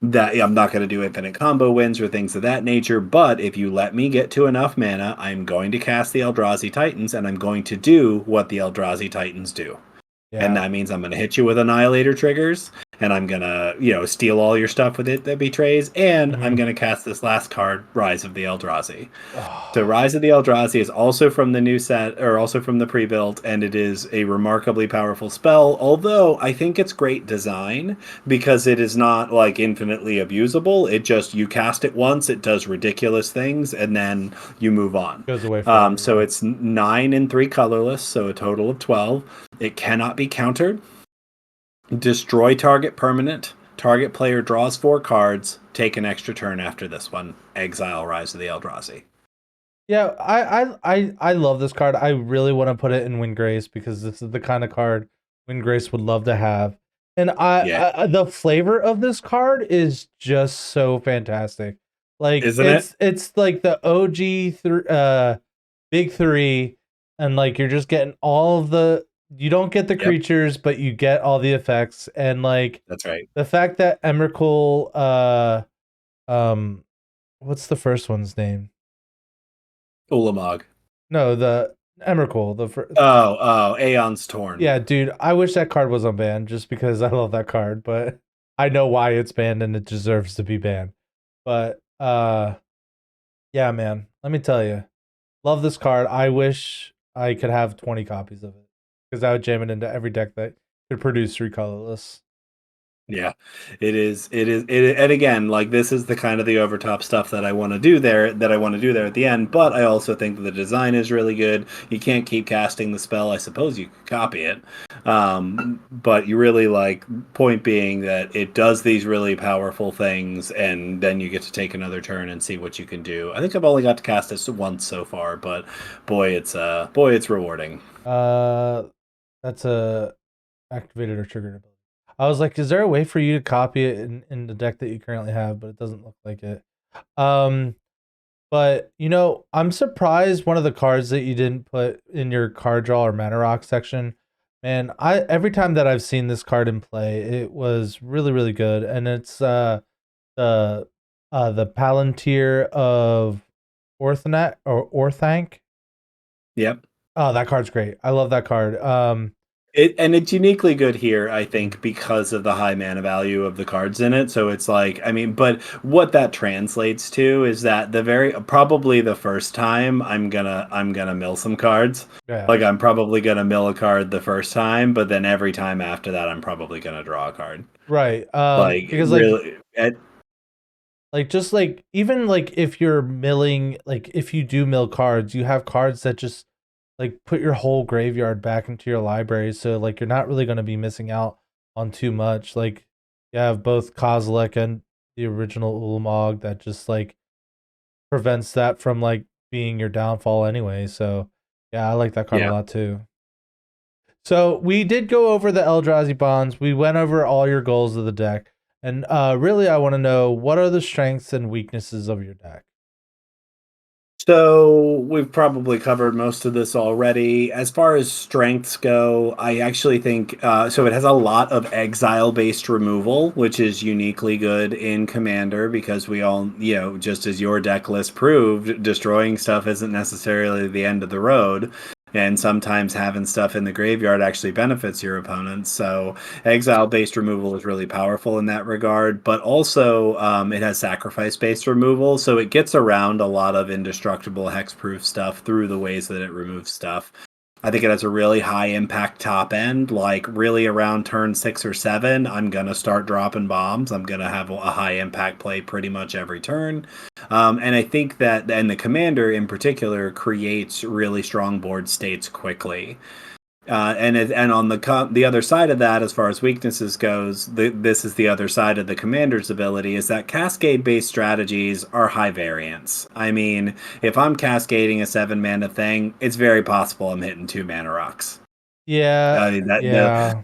that I'm not going to do infinite combo wins or things of that nature. But if you let me get to enough mana, I'm going to cast the Eldrazi Titans and I'm going to do what the Eldrazi Titans do. Yeah. And that means I'm going to hit you with Annihilator triggers, and I'm going to, steal all your stuff with It That Betrays, and I'm going to cast this last card, Rise of the Eldrazi. So Rise of the Eldrazi is also from the new set, or also from the pre-built, and it is a remarkably powerful spell, although I think it's great design, because it is not, like, infinitely abusable. It just, you cast it once, it does ridiculous things, and then you move on. Goes away from so it's 9 and 3 colorless, so a total of 12. It cannot be countered. Destroy target permanent. Target player draws 4 cards. Take an extra turn after this one. Exile Rise of the Eldrazi. Yeah, I love this card. I really want to put it in Windgrace because this is the kind of card Windgrace would love to have. And the flavor of this card is just so fantastic. Like Isn't it? It's like the OG big 3, and like you're just getting all of the, you don't get the creatures, but you get all the effects. And like that's right. The fact that Emrakul what's the first one's name? Ulamog. No, the Emrakul. Aeon's Torn. Yeah, dude, I wish that card was unbanned just because I love that card, but I know why it's banned and it deserves to be banned. But yeah, man, let me tell you, love this card. I wish I could have 20 copies of it because I would jam it into every deck that could produce 3 colorless. Yeah, it is. And again, like this is the kind of the overtop stuff that I want to do there. At the end. But I also think that the design is really good. You can't keep casting the spell. I suppose you could copy it, but you really like. Point being that it does these really powerful things, and then you get to take another turn and see what you can do. I think I've only got to cast this once so far, but boy, it's rewarding. That's a activated or triggered ability. I was like, is there a way for you to copy it in the deck that you currently have? But it doesn't look like it. But you know, I'm surprised one of the cards that you didn't put in your card draw or mana rock section. Man, every time that I've seen this card in play, it was really, really good. And it's the Palantir of Orthanc. Yep. Oh, that card's great. I love that card. It's uniquely good here, I think, because of the high mana value of the cards in it. So it's like, I mean, but what that translates to is that probably the first time I'm gonna mill some cards. Yeah. Like I'm probably gonna mill a card the first time, but then every time after that, I'm probably gonna draw a card. Right. Because really, just like even like if you're milling, like if you do mill cards, you have cards that just like put your whole graveyard back into your library, so like you're not really going to be missing out on too much. Like you have both Kozilek and the original Ulamog that just like prevents that from like being your downfall anyway. So yeah, I like that card a lot too. So we did go over the Eldrazi bonds. We went over all your goals of the deck, and really I want to know, what are the strengths and weaknesses of your deck? So we've probably covered most of this already. As far as strengths go, I actually think so. It has a lot of exile-based removal, which is uniquely good in Commander because we all, just as your deck list proved, destroying stuff isn't necessarily the end of the road. And sometimes having stuff in the graveyard actually benefits your opponents. So exile-based removal is really powerful in that regard. But also it has sacrifice-based removal. So it gets around a lot of indestructible hexproof stuff through the ways that it removes stuff. I think it has a really high impact top end, like really around turn 6 or 7, I'm going to start dropping bombs. I'm going to have a high impact play pretty much every turn. And I think that, and the commander in particular, creates really strong board states quickly. And on the other side of that, as far as weaknesses goes, this is the other side of the commander's ability, is that cascade-based strategies are high variance. I mean, if I'm cascading a 7-mana thing, it's very possible I'm hitting 2 mana rocks. Yeah,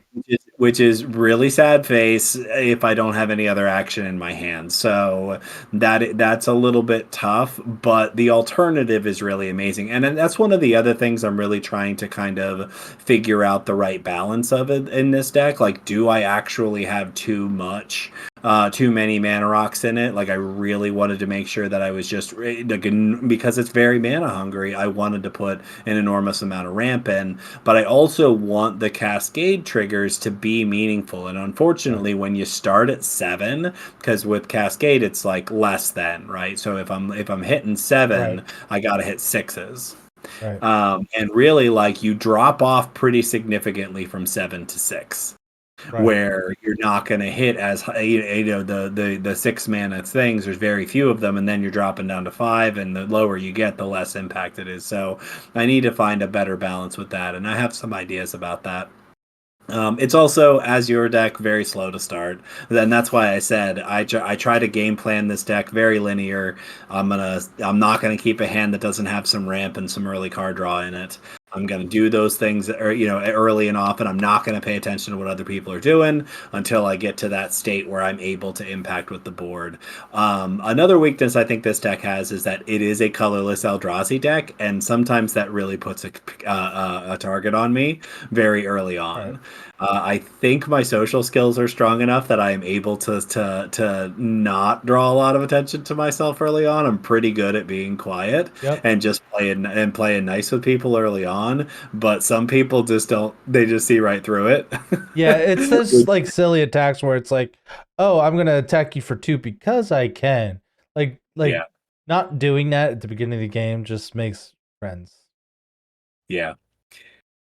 which is really sad face if I don't have any other action in my hand. So that's a little bit tough, but the alternative is really amazing. And that's one of the other things I'm really trying to kind of figure out the right balance of it in this deck. Like, do I actually have too many mana rocks in it? Like, I really wanted to make sure that I was just, because it's very mana hungry, I wanted to put an enormous amount of ramp in, but I also want the cascade triggers to be meaningful. And unfortunately, when you start at 7, because with cascade it's like less than, right? So if I'm hitting 7, I gotta hit 6s. And really, like, you drop off pretty significantly from 7 to 6. Where you're not going to hit as high, the 6 mana things. There's very few of them, and then you're dropping down to 5, and the lower you get, the less impact it is. So I need to find a better balance with that, and I have some ideas about that. It's also, as your deck, very slow to start. Then that's why I said I try to game plan this deck very linear. I'm not gonna keep a hand that doesn't have some ramp and some early card draw in it. I'm gonna do those things early and often. I'm not gonna pay attention to what other people are doing until I get to that state where I'm able to impact with the board. Another weakness I think this deck has is that it is a colorless Eldrazi deck, and sometimes that really puts a target on me very early on. Right. I think my social skills are strong enough that I am able to not draw a lot of attention to myself early on. I'm pretty good at being quiet and just playing nice with people early on. But some people just don't. They just see right through it. Yeah, it's this like silly attacks where it's like, oh, I'm gonna attack you for 2 because I can. Like Yeah. not doing that at the beginning of the game just makes friends. Yeah.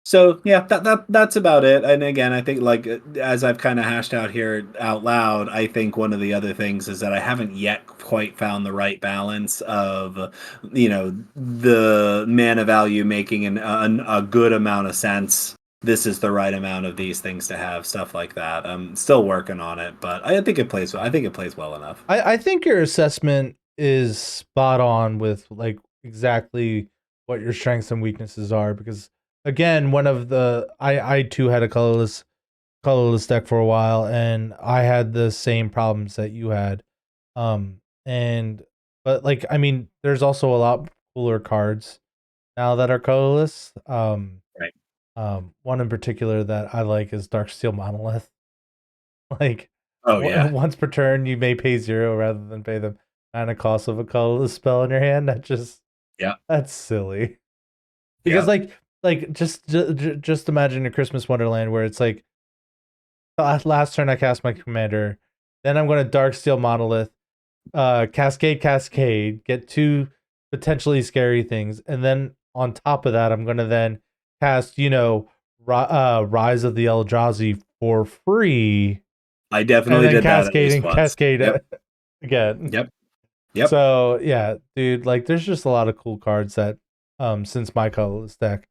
So yeah, that's about it. And again, I think like as I've kind of hashed out here out loud, I think one of the other things is that I haven't yet quite found the right balance of, the mana value making a good amount of sense. This is the right amount of these things to have, stuff like that. I'm still working on it, but I think it plays. I think it plays well enough. I think your assessment is spot on with like exactly what your strengths and weaknesses are, because again, one of the I too had a colorless deck for a while, and I had the same problems that you had. And but like I mean, there's also a lot cooler cards now that are colorless. Right. One in particular that I like is Darksteel Monolith. Like, Oh yeah. once per turn, you may pay 0 rather than pay the mana cost of a colorless spell in your hand. That's silly. Because just imagine a Christmas Wonderland where it's like last turn I cast my commander, then I'm going to Darksteel Monolith, Cascade, get 2 potentially scary things, and then on top of that, I'm going to then cast Rise of the Eldrazi for free. I definitely did Cascade that. Cascade Yep. again. Yep. So yeah, dude, like there's just a lot of cool cards that, since my colorless deck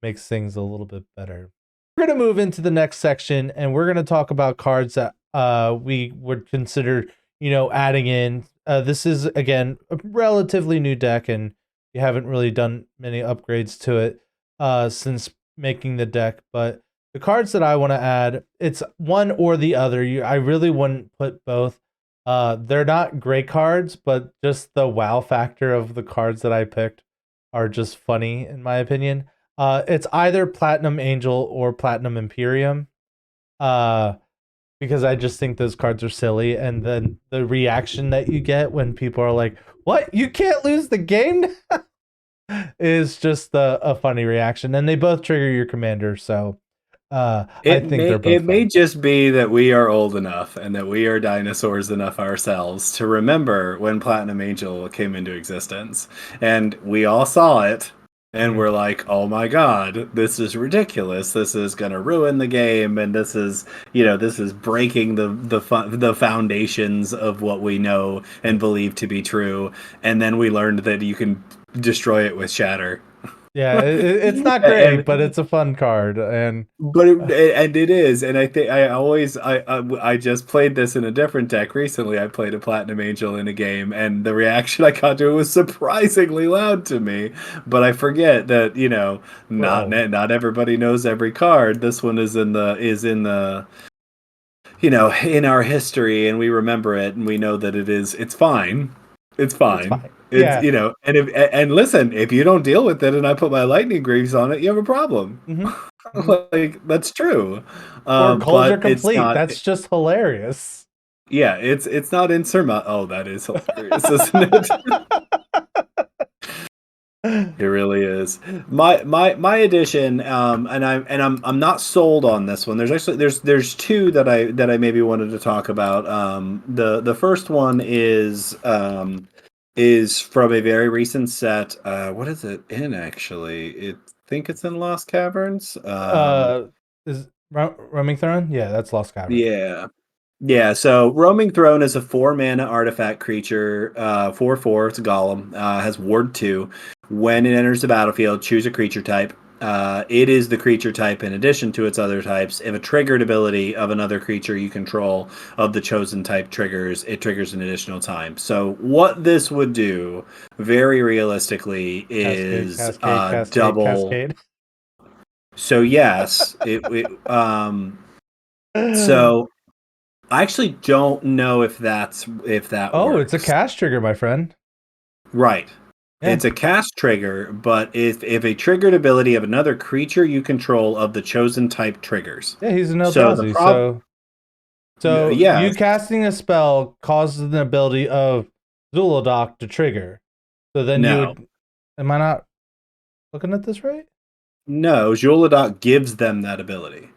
makes things a little bit better. We're gonna move into the next section, and we're gonna talk about cards that we would consider, adding in. This is again a relatively new deck, and you haven't really done many upgrades to it since making the deck, but the cards that I want to add, it's one or the other. I really wouldn't put both. They're not great cards, but just the wow factor of the cards that I picked are just funny in my opinion. It's either Platinum Angel or Platinum Imperium. Because I just think those cards are silly, and then the reaction that you get when people are like, "What? You can't lose the game?" is just a funny reaction, and they both trigger your commander, so I think they're both it may fun. just be that we are old enough and that we are dinosaurs enough ourselves to remember when Platinum Angel came into existence, and we all saw it, and we're like, "Oh my god, this is ridiculous! This is gonna ruin the game, and this is breaking the foundations of what we know and believe to be true." And then we learned that you can destroy it with Shatter. Yeah, it's not great, but it's a fun card, and it is, and I think I just played this in a different deck recently. I played a Platinum Angel in a game, and the reaction I got to it was surprisingly loud to me. But I forget that not everybody knows every card. This one is in the in our history, and we remember it, and we know that it's fine. It's fine. Yeah. And listen, if you don't deal with it, and I put my lightning greaves on it, you have a problem. Like that's true. Or Gorger but complete. Not, that's just hilarious. Yeah, it's not insurmountable. Oh, that is hilarious, isn't it? It really is. My edition, and I'm not sold on this one. There's 2 that I maybe wanted to talk about. The first one is from a very recent set. What is it in actually? I think it's in Lost Caverns. Is Roaming Throne? Yeah, that's Lost Caverns. Yeah, so Roaming Throne is a 4 mana artifact creature, 4/4. It's a golem. Has Ward 2. When it enters the battlefield, choose a creature type. it is the creature type in addition to its other types. If a triggered ability of another creature you control of the chosen type triggers, it triggers an additional time. So what this would do, very realistically, is double. Cascade. So yes, so I actually don't know if that Oh, works. it's a cast trigger, my friend. Right. Yeah. It's a cast trigger, but if a triggered ability of another creature you control of the chosen type triggers. Yeah, he's an Eldrazi. So yeah, you casting a spell causes an ability of Zhulodok to trigger. So then you would. Am I not looking at this right? No, Zhulodok gives them that ability.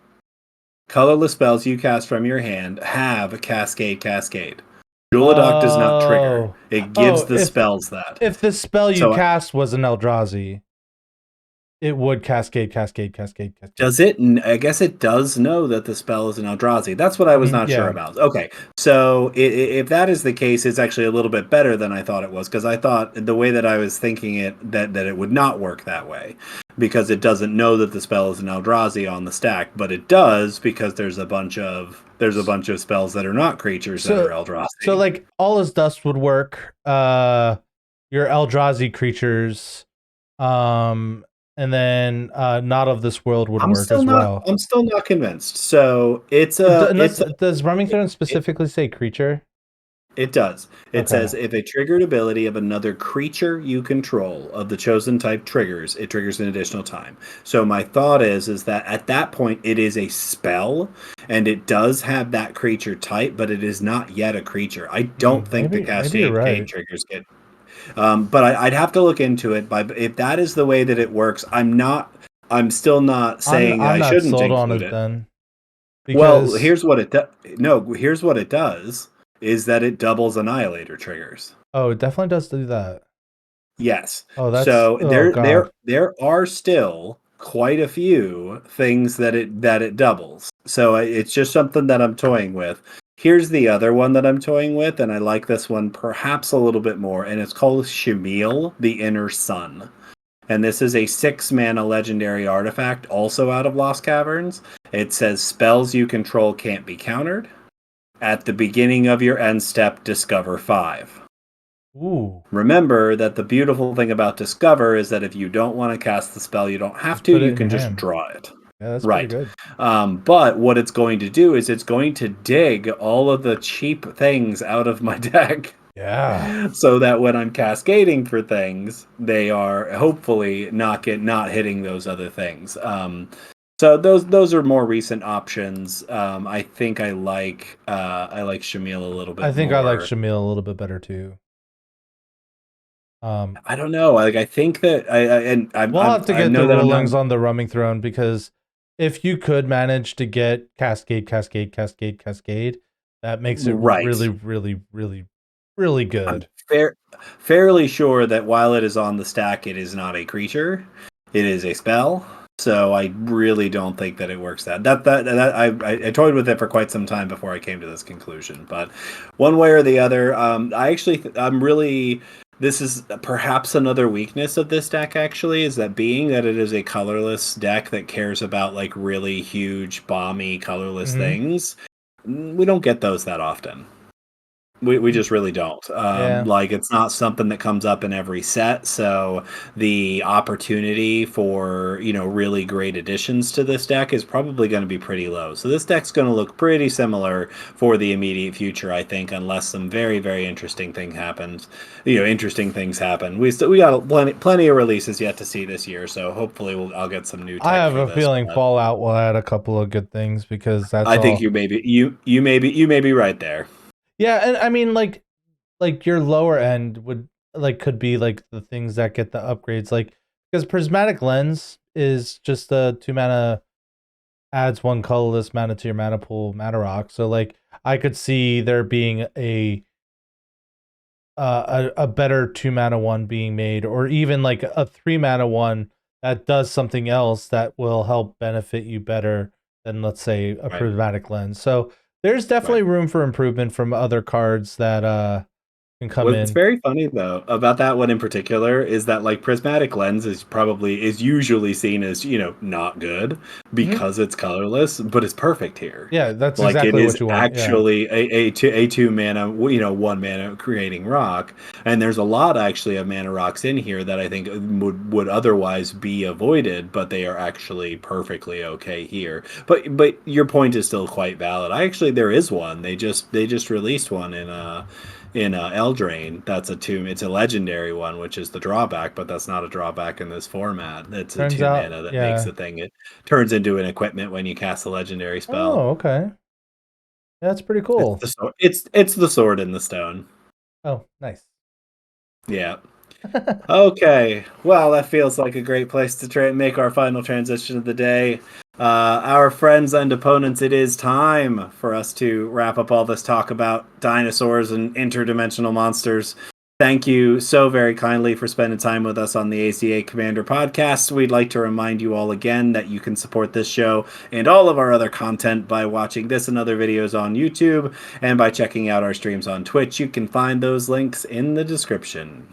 Colorless spells you cast from your hand have a cascade. Zhulodok does not trigger. It gives the spells that. If the spell you cast was an Eldrazi, it would cascade. Does it? I guess it does know that the spell is an Eldrazi. That's what I was not sure about. Okay, so if that is the case, it's actually a little bit better than I thought it was, because I thought the way that I was thinking it, that it would not work that way, because it doesn't know that the spell is an Eldrazi on the stack, but it does, because there's a bunch of spells that are not creatures that are Eldrazi. So like All is Dust would work. Your Eldrazi creatures, and then Not of This World would work as well. I'm still not convinced. So does Remington specifically say creature? It does. It says if a triggered ability of another creature you control of the chosen type triggers, it triggers an additional time. So my thought is that at that point it is a spell, and it does have that creature type, but it is not yet a creature. I don't think the Cascade triggers get. But I'd have to look into it. But if that is the way that it works, I'm still not saying I'm I shouldn't sold on include it. it. Then. Well, here's what it does. No, here's what it does. Is that it doubles Annihilator triggers. Oh, it definitely does do that. Yes. Oh, that's there are still quite a few things that it doubles. So it's just something that I'm toying with. Here's the other one that I'm toying with, and I like this one perhaps a little bit more, and it's called Shamil, the Inner Sun. And this is a 6-mana legendary artifact, also out of Lost Caverns. It says spells you control can't be countered. At the beginning of your end step, discover 5. Ooh. Remember that the beautiful thing about discover is that if you don't want to cast the spell, you don't have to. You can just draw it. Yeah, that's right. Pretty good. But what it's going to do is it's going to dig all of the cheap things out of my deck. Yeah. So that when I'm cascading for things, they are hopefully not hitting those other things. So those are more recent options. I think I like Shamil a little bit. I think more. I like Shamil a little bit better too. I don't know. Like I think that we'll have to get the rulings on the Roaming Throne, because if you could manage to get cascade, that makes it really, really, really, really good. I'm fairly sure that while it is on the stack, it is not a creature; it is a spell. So I really don't think that it works. I toyed with it for quite some time before I came to this conclusion. But one way or the other, this is perhaps another weakness of this deck, actually, is that being that it is a colorless deck that cares about like really huge, bomby, colorless things, we don't get those that often. We just really don't. Like it's not something that comes up in every set, so the opportunity for really great additions to this deck is probably going to be pretty low. So this deck's going to look pretty similar for the immediate future, I think, unless some very, very interesting thing happens. Interesting things happen. We got plenty of releases yet to see this year, so hopefully I'll get some new tech. I have a feeling Fallout will add a couple of good things, because I think you may be right there. Yeah, and I mean, like your lower end could be like the things that get the upgrades, like because Prismatic Lens is just a 2-mana, adds 1 colorless mana to your mana pool, mana rock. So like I could see there being a better 2-mana one being made, or even like a 3-mana one that does something else that will help benefit you better than, let's say, a Prismatic Lens. So there's definitely room for improvement from other cards that can come What's in. very funny though about that one in particular is that like prismatic lens is usually seen as, not good Mhm. because it's colorless, but it's perfect here. Yeah, that's Like it exactly is what you want. Yeah. actually a two mana, 1 mana creating rock, and there's a lot actually of mana rocks in here that I think would otherwise be avoided, but they are actually perfectly okay here. But your point is still quite valid. There is one. They just released one in Eldraine. That's a two. It's a legendary one, which is the drawback, but that's not a drawback in this format. It's a Turns two out, mana that makes yeah. the thing. It turns into an equipment when you cast a legendary spell. Oh, okay. That's pretty It's cool. the sword. It's the sword in the stone. Oh, nice. Yeah. Okay. Well, that feels like a great place to make our final transition of the day. Our friends and opponents, it is time for us to wrap up all this talk about dinosaurs and interdimensional monsters. Thank you so very kindly for spending time with us on the ACA Commander podcast. We'd like to remind you all again that you can support this show and all of our other content by watching this and other videos on YouTube and by checking out our streams on Twitch. You can find those links in the description.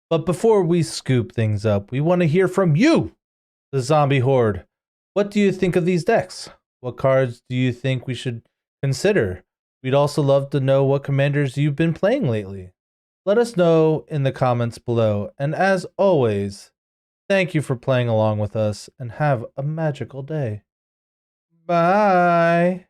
But before we scoop things up, we want to hear from you, the zombie horde. What do you think of these decks? What cards do you think we should consider? We'd also love to know what commanders you've been playing lately. Let us know in the comments below. And as always, thank you for playing along with us and have a magical day. Bye.